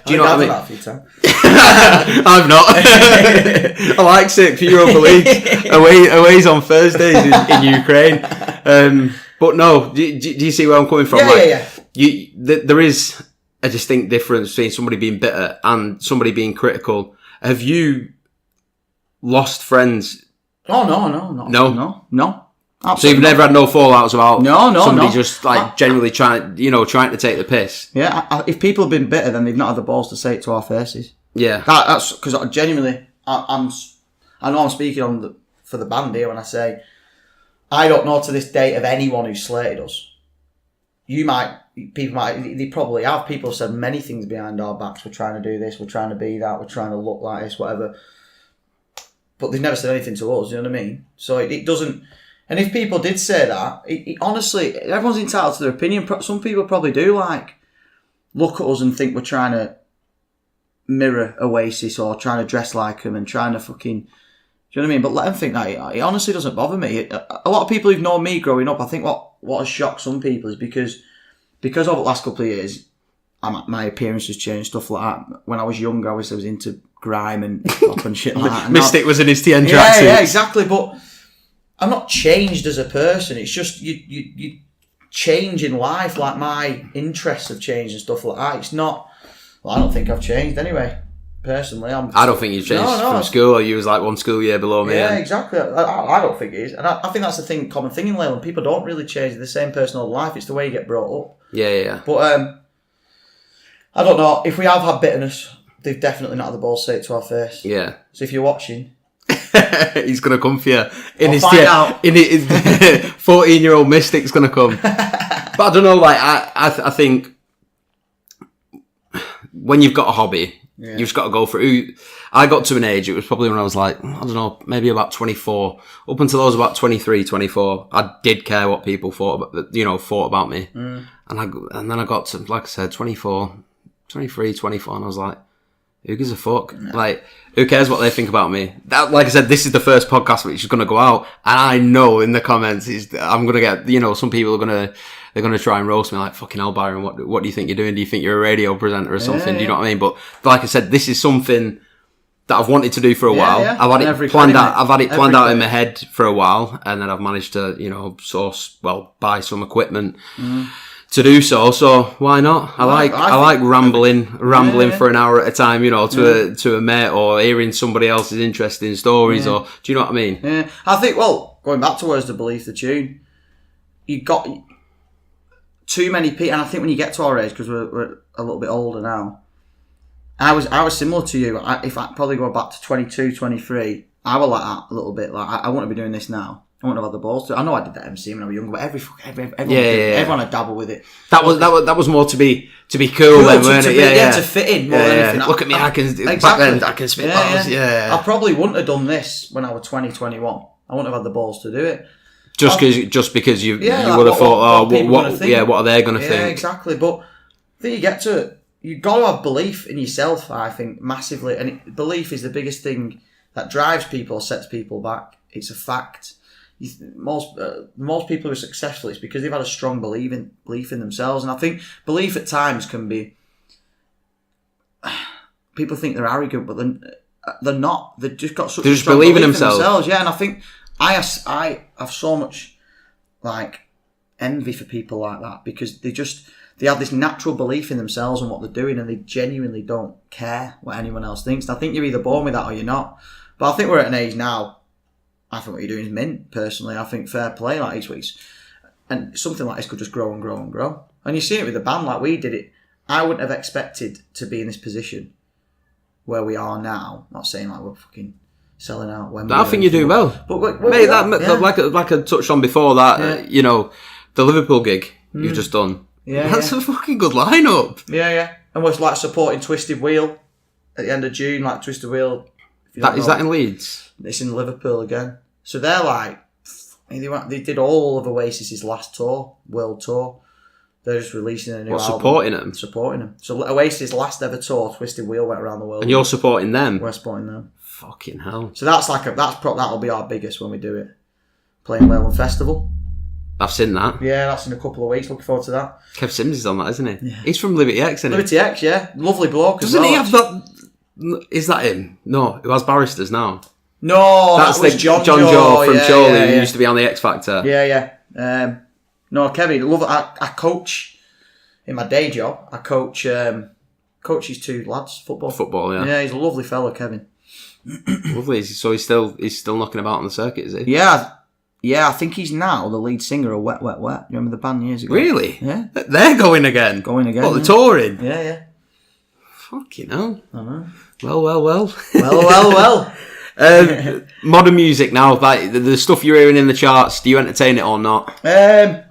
Do you know what I mean? That a few times. I've not. I like 6th Europa League. Away's on Thursdays in Ukraine. But no, do you see where I'm coming from? There is a distinct difference between somebody being bitter and somebody being critical. Have you lost friends? Oh, no. Absolutely So you've never had no fallouts about somebody just generally trying to take the piss? Yeah, if people have been bitter, then they've not had the balls to say it to our faces. Yeah. That's because genuinely, I know I'm speaking for the band here when I say, I don't know to this date of anyone who slated us. They probably have. People have said many things behind our backs. We're trying to do this, we're trying to be that, we're trying to look like this, whatever. But they've never said anything to us, you know what I mean? So it doesn't... And if people did say that, honestly, everyone's entitled to their opinion. Some people probably do look at us and think we're trying to mirror Oasis or trying to dress like them and trying to fucking... Do you know what I mean? But let them think that. It honestly doesn't bother me. A lot of people who've known me growing up, I think what has shocked some people is because over the last couple of years, my appearance has changed, stuff like that. When I was younger, I was into grime and pop and shit like that. Mystic was in his TN tracksuit. Yeah, exactly. But I'm not changed as a person. It's just you change in life. Like my interests have changed and stuff like that. It's not... Well, I don't think I've changed anyway. Personally, I don't think you've changed from school, or you was like one school year below me. Yeah, exactly. I don't think it is. And I think that's the common thing in Leyland. People don't really change. They're the same person all life. It's the way you get brought up. Yeah. But I don't know. If we have had bitterness, they've definitely not had the balls to say it to our face. Yeah. So if you're watching... He's going to come for you. I'll find out. In his 14-year-old mystic's going to come. But I don't know, like, I think when you've got a hobby, you've just got to go for it. I got to an age, it was probably when I was like, I don't know, maybe about 24. Up until I was about 23, 24, I did care what people thought about me. And then I got to, like I said, 24, 23, 24, and I was like, who gives a fuck? Yeah. Like, who cares what they think about me? That, like I said, this is the first podcast which is going to go out, and I know in the comments I'm going to get, some people are they're going to try and roast me like, fucking hell, Byron, what do you think you're doing? Do you think you're a radio presenter or something? Do you know what I mean? But like I said, this is something that I've wanted to do for a while. Yeah. I've had it planned out. I've had it planned out in my head for a while, and then I've managed to, buy some equipment to do so. So why not? I like rambling for an hour at a time, to a mate, or hearing somebody else's interesting stories, or do you know what I mean? Yeah, I think. Well, going back to Where's the Belief, the tune, you got too many people, and I think when you get to our age, because we're a little bit older now. I was similar to you. If I probably go back to 22, 23, I was like that a little bit. Like I want to be doing this now. I wouldn't have had the balls to. I know I did that MC when I was younger, but everyone had dabble with it. That was more to be cool then, weren't it? To fit in more than anything. Look at me, I can back then I can spit bars. Yeah. I probably wouldn't have done this when I was 20, 21. I wouldn't have had the balls to do it. Just because you would have thought, what are they going to think? Yeah, exactly. But I think you get to it. You've got to have belief in yourself, I think, massively. And belief is the biggest thing that drives people, sets people back. It's a fact. Most people who are successful, it's because they've had a strong belief in themselves. And I think belief at times can be... People think they're arrogant, but they're not. They've just got such a strong belief in themselves. Yeah, and I think I have so much envy for people like that, because they have this natural belief in themselves and what they're doing, and they genuinely don't care what anyone else thinks. And I think you're either born with that or you're not. But I think we're at an age now, I think what you're doing is mint, personally. I think fair play, and something like this could just grow and grow and grow. And you see it with the band, like we did it. I wouldn't have expected to be in this position where we are now. Not saying like we're fucking selling out. I think you're doing well. But mate, like I touched on before that, the Liverpool gig you've just done. Yeah, that's a fucking good lineup. Yeah. And we're supporting Twisted Wheel at the end of June, Twisted Wheel. Is that in Leeds? It's in Liverpool again. So they're they did all of Oasis's last tour, world tour. They're just releasing a new album. Supporting them. So Oasis's last ever tour, Twisted Wheel, went around the world. And you're supporting them? We're supporting them. Fucking hell. So that'll be our biggest when we do it. Playing Wales Festival. I've seen that. Yeah, that's in a couple of weeks. Looking forward to that. Kev Sims is on that, isn't he? Yeah. He's from Liberty X, isn't he? Liberty X, yeah. Lovely bloke. Doesn't he have that? Is that him? No, who has Barristers now? No, that's John Joe from Chorley, who used to be on the X Factor. Yeah. No, Kevin, love it. I coach in my day job. I coach his two lads football. Football, yeah. Yeah, he's a lovely fellow, Kevin. Lovely. So he's still knocking about on the circuit, is he? Yeah, I think he's now the lead singer of Wet, Wet, Wet. You remember the band years ago? Really? Yeah. They're going again? What, they're touring? Yeah. Fucking hell. I know. Well. Modern music now, like the stuff you're hearing in the charts, do you entertain it or not?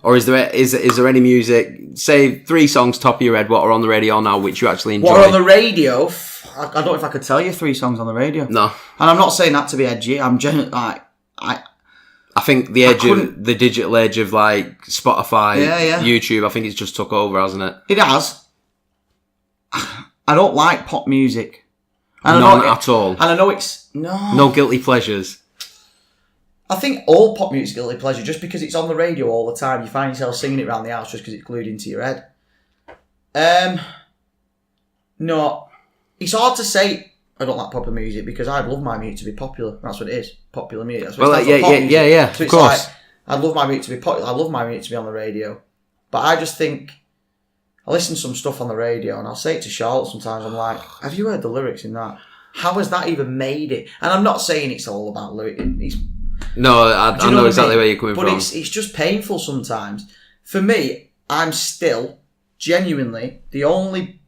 Or is there any music, say 3 songs top of your head, what are on the radio now which you actually enjoy? What are on the radio? I don't know if I could tell you 3 songs on the radio. No. And I'm not saying that to be edgy. I'm genuinely I think the digital age of Spotify, YouTube, I think it's just took over, hasn't it? It has. I don't like pop music. None at all. And I know it's... No guilty pleasures. I think all pop music's guilty pleasure, just because it's on the radio all the time. You find yourself singing it around the house just because it's glued into your head. No. It's hard to say I don't like popular music, because I'd love my music to be popular. That's what it is. Popular music. That's what yeah, so of course. I'd love my music to be popular. I love my music to be on the radio. But I just think... I listen to some stuff on the radio, and I'll say it to Charlotte sometimes. I'm like, have you heard the lyrics in that? How has that even made it? And I'm not saying it's all about lyrics. No, I know exactly where you're coming from. But it's just painful sometimes. For me, I'm still genuinely the only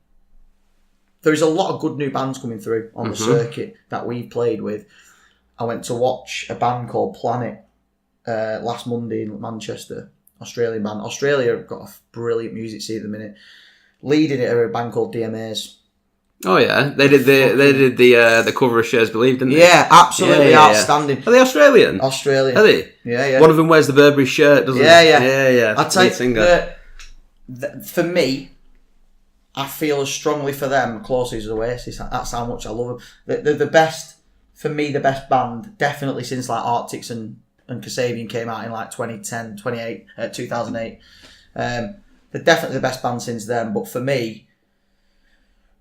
there is a lot of good new bands coming through on the circuit that we've played with. I went to watch a band called Planet last Monday in Manchester, Australian band. Australia have got a brilliant music scene at the minute. Leading it are a band called DMAs. Oh yeah, they did the cover of Shares Believe, didn't they? Yeah, absolutely outstanding. Are they Australian? Australian. Are they? Yeah. One of them wears the Burberry shirt, doesn't he? Yeah. I tell you, for me, I feel as strongly for them closely as Oasis. That's how much I love them. They're the best, for me, the best band, definitely since like Arctics and Kasabian came out in like 2010, 2008. They're definitely the best band since then, but for me,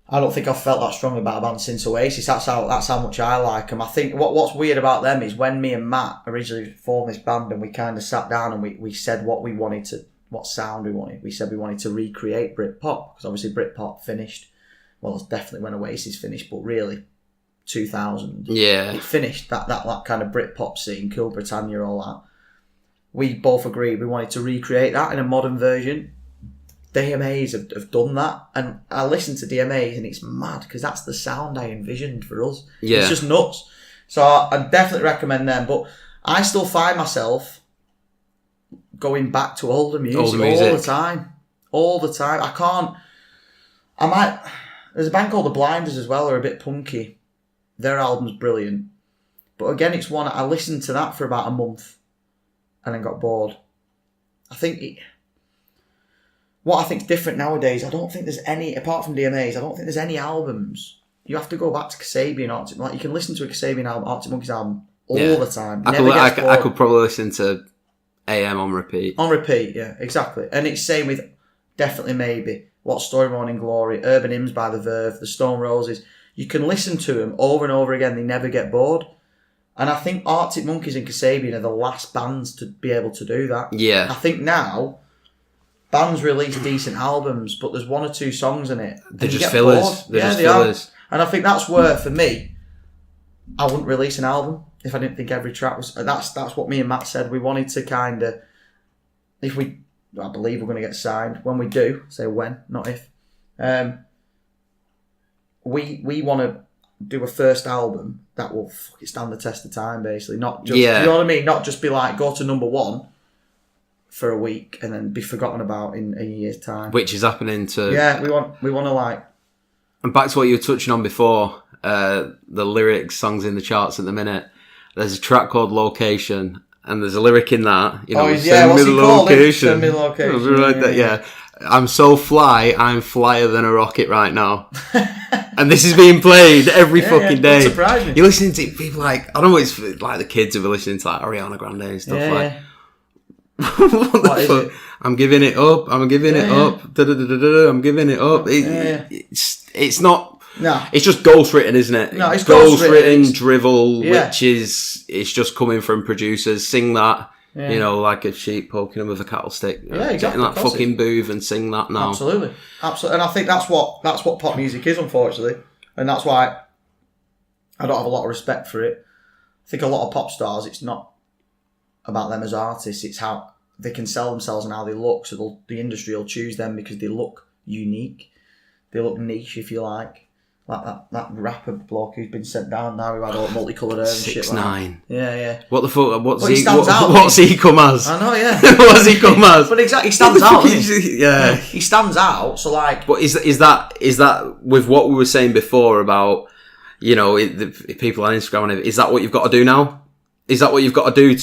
I don't think I've felt that strongly about a band since Oasis. That's how much I like them. I think what's weird about them is when me and Matt originally formed this band and we kind of sat down and we said what sound we wanted. We said we wanted to recreate Britpop, because obviously Britpop finished. Well, it's definitely when Oasis finished, but really 2000. Yeah. It finished that kind of Britpop scene, Cool Britannia, all that. We both agreed we wanted to recreate that in a modern version. DMAs have done that, and I listen to DMAs and it's mad because that's the sound I envisioned for us. Yeah. It's just nuts. So I definitely recommend them, but I still find myself going back to older music. All the time. There's a band called The Blinders as well, they're a bit punky. Their album's brilliant. But again, it's one, I listened to that for about a month and then got bored. What I think's different nowadays, I don't think there's any, apart from DMAs, I don't think there's any albums. You have to go back to Kasabian, Arctic, like you can listen to a Kasabian album, Arctic Monkeys album all the time. I could probably listen to AM on repeat. On repeat, yeah, exactly. And it's same with Definitely Maybe, What Story Morning Glory, Urban Hymns by The Verve, The Stone Roses. You can listen to them over and over again, they never get bored. And I think Arctic Monkeys and Kasabian are the last bands to be able to do that. Yeah. I think now bands release decent albums, but there's one or two songs in it. They're just fillers. They're just fillers. And I think that's where, for me, I wouldn't release an album if I didn't think every track was... That's what me and Matt said. We wanted to kind of... I believe we're going to get signed. When we do, say when, not if. We want to do a first album that will stand the test of time, basically. Not just... You know what I mean? Not just be like, go to number one for a week and then be forgotten about in a year's time. Which is happening to... Yeah, we want to like... And back to what you were touching on before, the lyrics, songs in the charts at the minute. There's a track called Location, and there's a lyric in that. Send me the location. Send me the location. Yeah. I'm so fly, I'm flyer than a rocket right now. And this is being played every fucking day. Don't surprise me. You're listening to people like, I don't know, it's like the kids who are listening to like Ariana Grande and stuff what the fuck? I'm giving it up. I'm giving it up. I'm giving it up. It's not. No. It's just ghostwritten, isn't it? No, it's ghostwritten drivel, which is it's just coming from producers. Sing that, like a sheep poking them with a cattle stick. Yeah, exactly. Getting that fucking booth and sing that now. Absolutely. And I think that's what pop music is, unfortunately, and that's why I don't have a lot of respect for it. I think a lot of pop stars, it's not about them as artists, it's how they can sell themselves and how they look, so the industry will choose them because they look unique, they look niche, if you like that rapper bloke who's been sent down now, who had all multicoloured hair and shit 6ix9ine. Yeah. What the fuck, what's he come as? I know, yeah. What's he come as? But exactly, he stands out, doesn't he? Yeah. He stands out, so like... But is that with what we were saying before about, if people on Instagram, is that what you've got to do now? Is that what you've got to do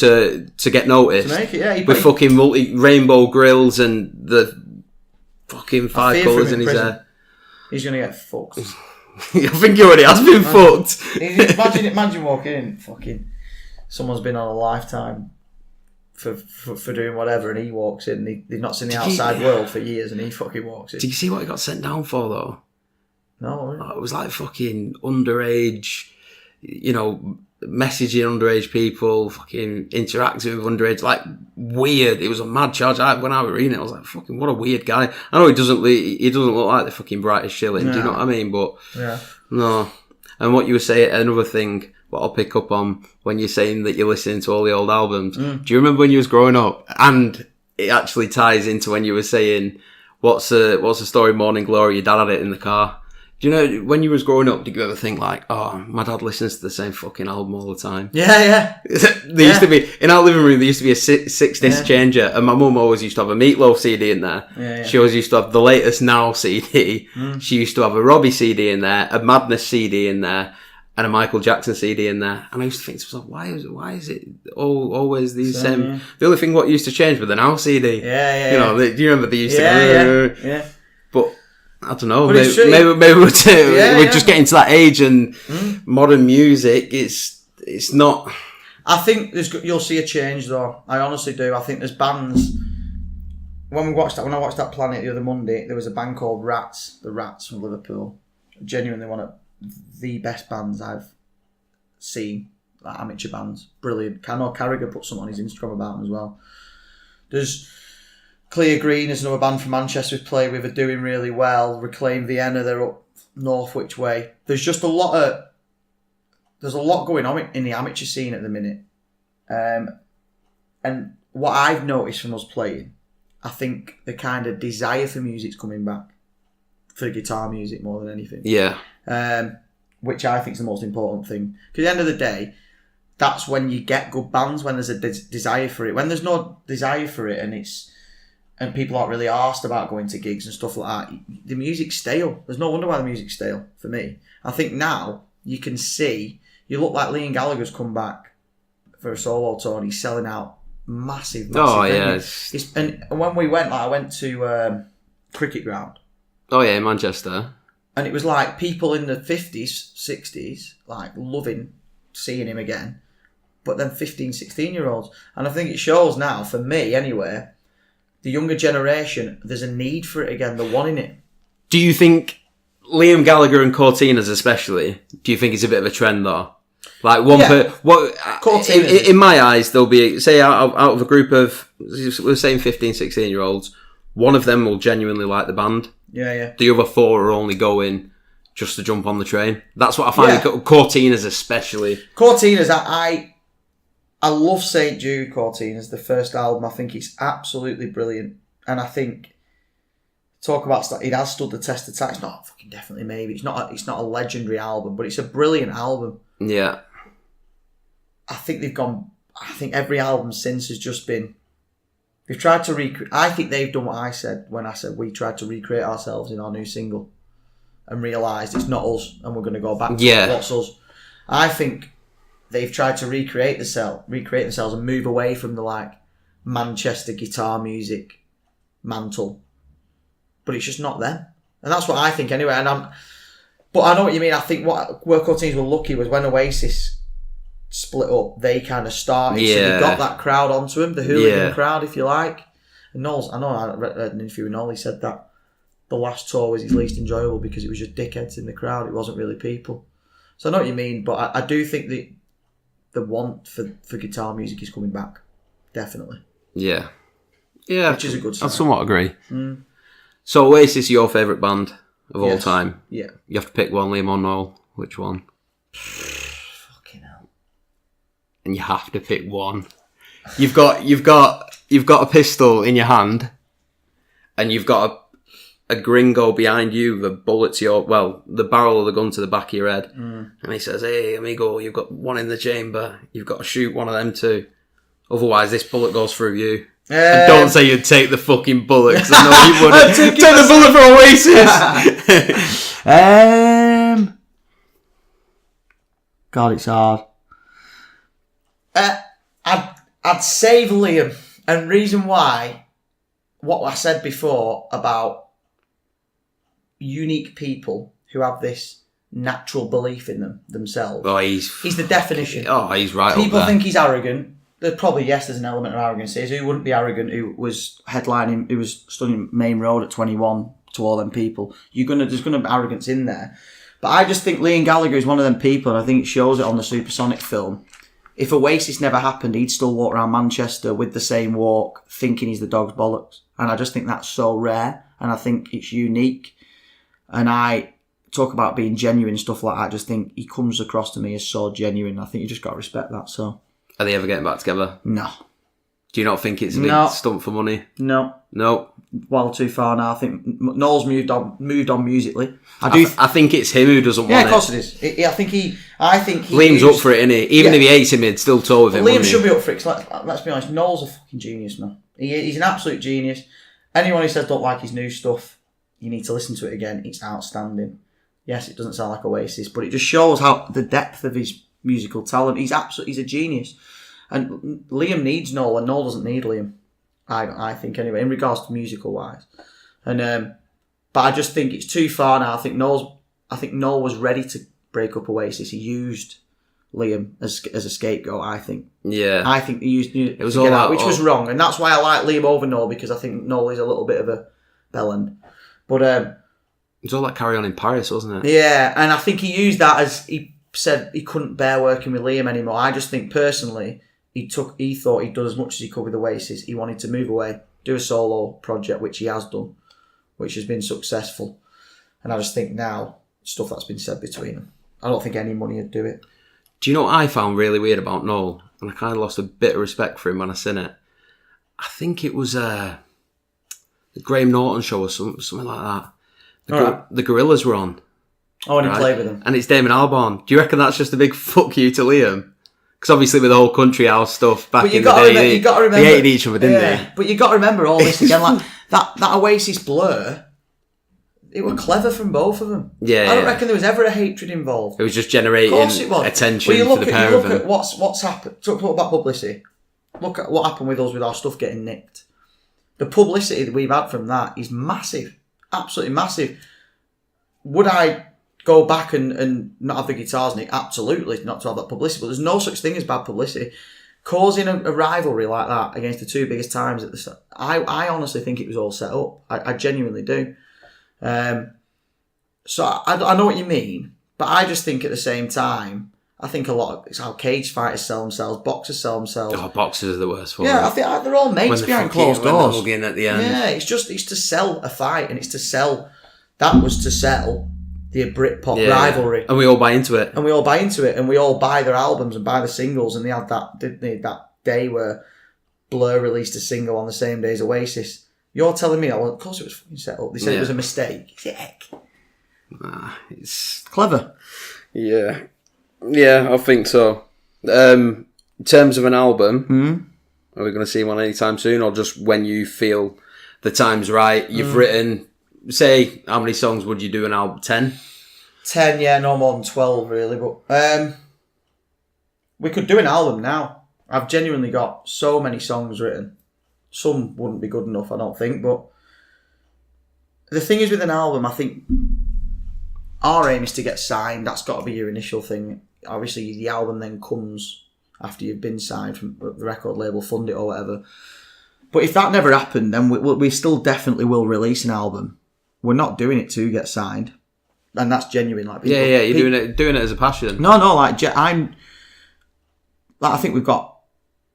to get noticed? To make it, yeah. With fucking rainbow grills and the fucking 5 colours in his hair. He's going to get fucked. I think he already has been fucked. Imagine walking in, fucking... Someone's been on a lifetime for doing whatever, and he walks in, and they've not seen the outside world for years, and he fucking walks in. Did you see what he got sent down for, though? No. Really? It was like fucking underage, messaging underage people, fucking interacting with underage, like weird. It was a mad charge. When I was reading it, I was like, fucking what a weird guy. I know he doesn't look like the fucking brightest shilling. Do you know what I mean? But no. And what you were saying, another thing, what I'll pick up on when you're saying that you're listening to all the old albums. Do you remember when you was growing up? And it actually ties into when you were saying, what's the story, Morning Glory? Your dad had it in the car. Do you know, when you was growing up, did you ever think like, oh, my dad listens to the same fucking album all the time? Yeah. There used to be, in our living room, there used to be a six disc changer, and my mum always used to have a Meatloaf CD in there. Yeah. She always used to have the Latest Now CD. She used to have a Robbie CD in there, a Madness CD in there, and a Michael Jackson CD in there. And I used to think to myself, why is it always these same? Yeah. The only thing what used to change was the Now CD. Yeah. You know, do you remember they used to? Yeah. But I don't know. Maybe we're just getting to that age, and modern music, it's not. I think you'll see a change though. I honestly do. I think there's bands. When I watched that Planet the other Monday, there was a band called Rats, the Rats from Liverpool. Genuinely one of the best bands I've seen, like amateur bands. Brilliant. I know Carragher put something on his Instagram about them as well. There's Clear Green is another band from Manchester we've played with, are doing really well. Reclaim Vienna, they're up Northwich way. There's just a lot going on in the amateur scene at the minute. And what I've noticed from us playing, I think the kind of desire for music's coming back. For guitar music more than anything. Yeah. Which I think is the most important thing. Because at the end of the day, that's when you get good bands, when there's a desire for it. When there's no desire for it and people aren't really asked about going to gigs and stuff like that, the music's stale. There's no wonder why the music's stale, for me. I think now you can see, you look like Liam Gallagher's come back for a solo tour and he's selling out massive. Oh, yeah. And when we went, I went to Cricket Ground. Oh, yeah, in Manchester. And it was like people in the 50s, 60s, like loving seeing him again. But then 15, 16-year-olds. And I think it shows now, for me anyway, the younger generation, there's a need for it again. They're wanting it. Do you think Liam Gallagher and Cortinas especially, do you think it's a bit of a trend though? Like in my eyes, there'll be, say out of a group of, we're saying 15, 16-year-olds, one of them will genuinely like the band. Yeah. The other four are only going just to jump on the train. That's what I find. Cortinas especially. Cortinas, I love St. Jude Cortinas, the first album. I think it's absolutely brilliant. And I think, talk about stuff, it has stood the test of time. It's not fucking definitely maybe. It's not a legendary album, but it's a brilliant album. Yeah. I think every album since has just been, they've tried to recreate. I think they've done what I said when I said we tried to recreate ourselves in our new single and realised it's not us and we're going to go back to what's us. I think they've tried to recreate themselves and move away from the like Manchester guitar music mantle. But it's just not them. And that's what I think anyway. But I know what you mean. I think where Cortinas were lucky was when Oasis split up, they kind of started. Yeah. So they got that crowd onto them, the hooligan crowd, if you like. And Noel, I read an interview with Noel, he said that the last tour was his least enjoyable because it was just dickheads in the crowd. It wasn't really people. So I know what you mean, but I do think the want for guitar music is coming back. Definitely. Yeah. Yeah. Which is a good sign. I somewhat agree. So Oasis, your favourite band of all time? Yeah. You have to pick one, Liam or Noel. Which one? Fucking hell. And you have to pick one. You've got a pistol in your hand, and you've got a gringo behind you, the bullet to the barrel of the gun to the back of your head. And he says, "Hey, amigo, you've got one in the chamber. You've got to shoot one of them too. Otherwise, this bullet goes through you." And don't say you'd take the fucking bullet, because I know you wouldn't. Take the bullet for Oasis! God, it's hard. I'd save Liam. And reason why, what I said before about unique people who have this natural belief in themselves. Oh, he's the definition. Oh, he's right. People think he's arrogant. There's probably, there's an element of arrogance. Who wouldn't be arrogant who was headlining, who was studying Main Road at 21 to all them people? There's gonna be arrogance in there. But I just think Liam Gallagher is one of them people, and I think it shows it on the Supersonic film. If Oasis never happened, he'd still walk around Manchester with the same walk, thinking he's the dog's bollocks. And I just think that's so rare, and I think it's unique. And I talk about being genuine, stuff like that. I just think he comes across to me as so genuine. I think you just got to respect that. So, are they ever getting back together? No. Do you not think it's a big stunt for money? No. well too far now. I think Noel's moved on musically. I think it's him who doesn't want it. Yeah, of course it is. I think he. Liam's up for it, isn't he? Even if he hates him, he'd still tour with him. Liam should be up for it. Let's be honest. Noel's a fucking genius, man. He's an absolute genius. Anyone who says don't like his new stuff, you need to listen to it again. It's outstanding. Yes, it doesn't sound like Oasis, but it just shows how the depth of his musical talent. He's a genius. And Liam needs Noel, and Noel doesn't need Liam. I think anyway, in regards to musical wise. And but I just think it's too far now. I think Noel was ready to break up Oasis. He used Liam as a scapegoat, I think. Yeah. I think he used it was all that, which was wrong. And that's why I like Liam over Noel, because I think Noel is a little bit of a bellend. But it was all that Carry On in Paris, wasn't it? Yeah, and I think he used that as he said he couldn't bear working with Liam anymore. I just think personally he thought he'd done as much as he could with Oasis. He wanted to move away, do a solo project, which he has done, which has been successful. And I just think now, stuff that's been said between them, I don't think any money would do it. Do you know what I found really weird about Noel? And I kind of lost a bit of respect for him when I seen it. I think it was the Graham Norton show or something like that. The Gorillas were on. Oh, and he played with them. And it's Damon Albarn. Do you reckon that's just a big fuck you to Liam? Because obviously with the whole country house stuff back in the day, they hated each other, didn't they? But you got to remember all this again, like that Oasis Blur. It was clever from both of them. Yeah, I don't reckon there was ever a hatred involved. It was just generating attention for the pair of them. Look at what's happened. Talk about publicity. Look at what happened with us with our stuff getting nicked. The publicity that we've had from that is massive, absolutely massive. Would I go back and not have the guitars nicked? Absolutely, not to have that publicity. But there's no such thing as bad publicity. Causing a rivalry like that against the two biggest times at the start, I honestly think it was all set up. I genuinely do. So I know what you mean, but I just think at the same time, I think it's how cage fighters sell themselves, boxers sell themselves. Oh, boxers are the worst for it. I think they're all mates behind closed doors. When they're at the end. Yeah, it's to sell a fight, and it's to sell. That was to sell the Britpop rivalry, and we all buy into it. And we all buy their albums and buy the singles, and they had that, didn't they? That day where Blur released a single on the same day as Oasis. You're telling me, of course it was fucking set up. They said it was a mistake. Heck. Nah, it's clever. Yeah. Yeah, I think so. In terms of an album, are we going to see one anytime soon, or just when you feel the time's right? You've written, say, how many songs would you do an album? 10? 10, yeah, no more than 12, really. But we could do an album now. I've genuinely got so many songs written. Some wouldn't be good enough, I don't think. But the thing is with an album, I think our aim is to get signed. That's got to be your initial thing. Obviously, the album then comes after you've been signed from the record label, fund it or whatever. But if that never happened, then we still definitely will release an album. We're not doing it to get signed, and that's genuine. Like people, you're doing it as a passion. No, like I think we've got,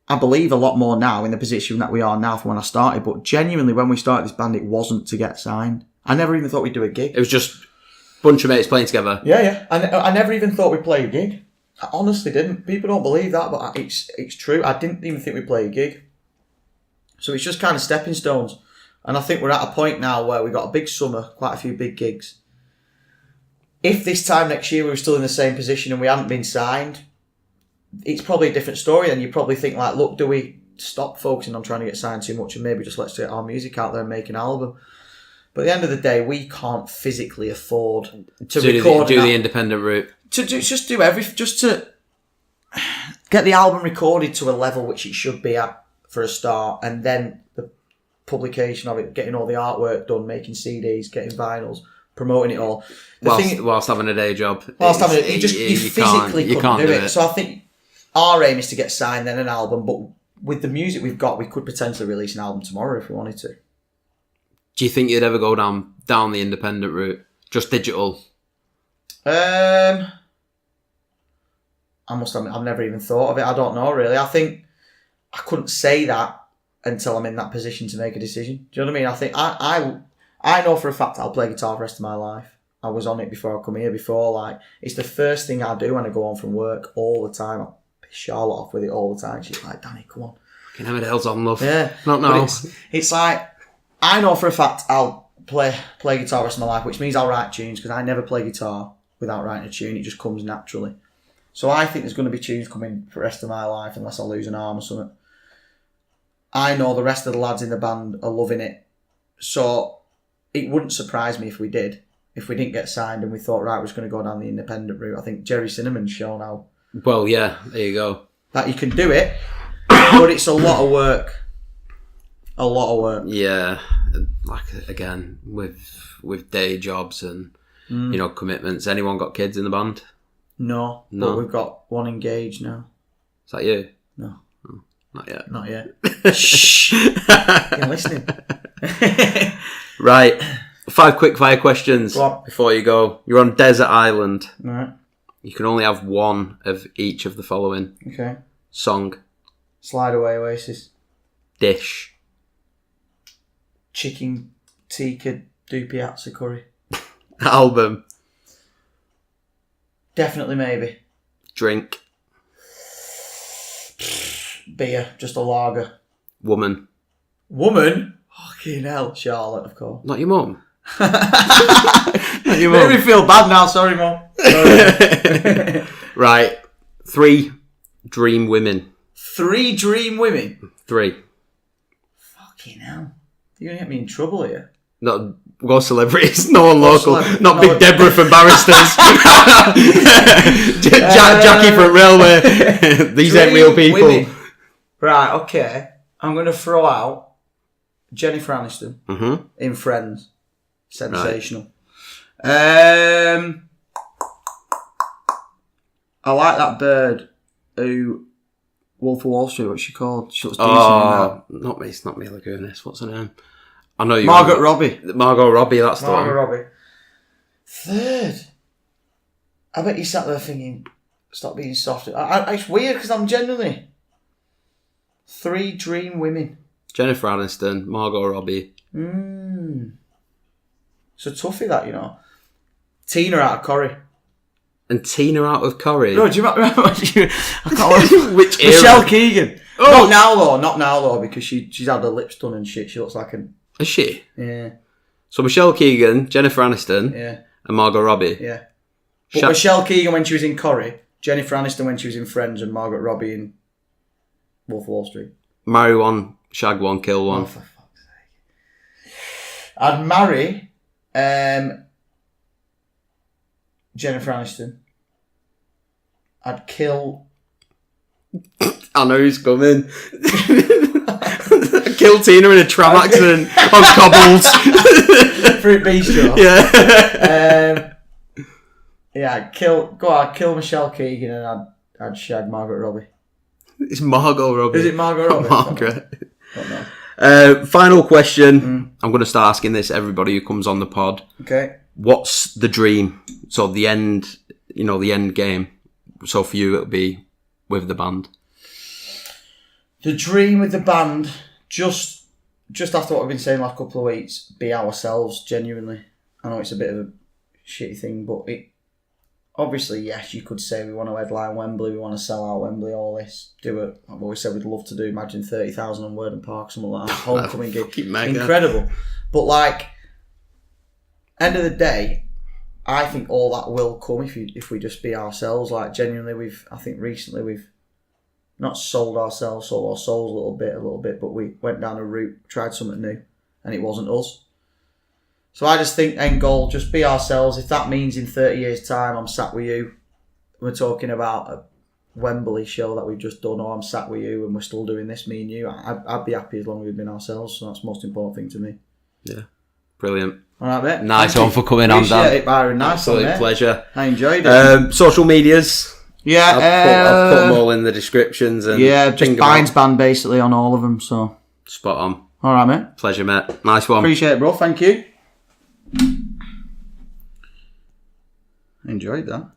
I believe, a lot more now in the position that we are now from when I started. But genuinely, when we started this band, it wasn't to get signed. I never even thought we'd do a gig. It was just a bunch of mates playing together. Yeah. I never even thought we'd play a gig. I honestly didn't. People don't believe that, but it's true. I didn't even think we'd play a gig. So it's just kind of stepping stones. And I think we're at a point now where we've got a big summer, quite a few big gigs. If this time next year we were still in the same position and we hadn't been signed, it's probably a different story. And you probably think like, look, do we stop focusing on trying to get signed too much and maybe just let's get our music out there and make an album? But at the end of the day, we can't physically afford to record do the independent route. To get the album recorded to a level which it should be at for a start, and then the publication of it, getting all the artwork done, making CDs, getting vinyls, promoting it all. Whilst having a day job. You physically couldn't do it. So I think our aim is to get signed, then an album. But with the music we've got, we could potentially release an album tomorrow if we wanted to. Do you think you'd ever go down the independent route? Just digital? I must admit, I've never even thought of it. I don't know, really. I think I couldn't say that until I'm in that position to make a decision. Do you know what I mean? I think I know for a fact I'll play guitar for the rest of my life. I was on it before I come here. It's the first thing I do when I go home from work all the time. I piss Charlotte off with it all the time. She's like, Danny, come on. Fucking how the hell's on, love? Yeah. Not now. It's like, I know for a fact I'll play guitar the rest of my life, which means I'll write tunes, because I never play guitar without writing a tune. It just comes naturally. So I think there's going to be tunes coming for the rest of my life unless I lose an arm or something. I know the rest of the lads in the band are loving it. So it wouldn't surprise me if we did. If we didn't get signed and we thought, right, we're just going to go down the independent route. I think Jerry Cinnamon's shown how... Well, yeah, there you go. That you can do it, but it's a lot of work. A lot of work. Yeah, like, again, with day jobs and, commitments. Anyone got kids in the band? No, but we've got one engaged now. Is that you? No. Oh, not yet. Not yet. Shh. You're listening. Right. 5 quick fire questions before you go. You're on desert island. Right. You can only have one of each of the following. Okay. Song. Slide Away Oasis. Dish. Chicken tikka dupiazza curry. Album. Definitely maybe. Drink. Beer. Just a lager. Woman. Woman? Fucking hell. Charlotte, of course. Not your mum. Not your mum. Made me feel bad now. Sorry, Mum. Sorry. Right. 3 dream women. 3 dream women? 3. Fucking hell. You're going to get me in trouble here. Not go celebrities, no one local, not Big Deborah from Barristers, Jackie from Railway. These ain't real people. Women. Right, okay. I'm going to throw out Jennifer Aniston in Friends. Sensational. Right. I like that bird who Wolf of Wall Street. What's she called? She looks decent. Not me. It's not Mila Kunis. What's her name? I know you. Margot Robbie. Margot Robbie. That's the one. Margot Robbie. 3rd. I bet you sat there thinking, "Stop being soft." It's weird because I'm genuinely 3 dream women. Jennifer Aniston, Margot Robbie. It's a toughie, that. Tina out of Corrie. And Tina out of Corrie. No, do you remember? I can't remember. Which era? Michelle Keegan. Oh. Not now though, because she's had her lips done and shit. She looks like an. Is she? Yeah. So Michelle Keegan, Jennifer Aniston, and Margot Robbie. Yeah. But Michelle Keegan when she was in Corrie, Jennifer Aniston when she was in Friends, and Margot Robbie in Wolf of Wall Street. Marry one, shag one, kill one. Oh, for fuck's sake. I'd marry Jennifer Aniston. I'd kill... I know who's coming. Kill Tina in a tram accident on cobbles. Fruit Bistro. Yeah. I'd kill Michelle Keegan and I'd shag Margot Robbie. It's Margot Robbie. Is it Margot Robbie? Margaret. Don't know. Final question. I'm going to start asking this everybody who comes on the pod. Okay. What's the dream? So the end, the end game. So for you, it'll be with the band. The dream with the band, just after what I've been saying the last couple of weeks, be ourselves, genuinely. I know it's a bit of a shitty thing, but obviously, yes, you could say we want to headline Wembley, we want to sell out Wembley, all this, do it. I've always said we'd love to do, imagine 30,000 on Worden Park, something like that, homecoming gig. Incredible. But end of the day, I think all that will come if we just be ourselves. Genuinely, I think recently we've not sold our souls a little bit, but we went down a route, tried something new, and it wasn't us. So I just think end goal, just be ourselves. If that means in 30 years' time I'm sat with you, we're talking about a Wembley show that we've just done, or I'm sat with you and we're still doing this, me and you, I'd be happy as long as we've been ourselves. So that's the most important thing to me. Yeah. Brilliant. All right, mate. Nice one for coming on, Dan. Appreciate it, Byron. Nice Absolute one, mate. pleasure. I enjoyed it. Social medias. Yeah. I've put them all in the descriptions. And just Bynes Band basically on all of them. So spot on. All right, mate. Pleasure, mate. Nice one. Appreciate it, bro. Thank you. Enjoyed that.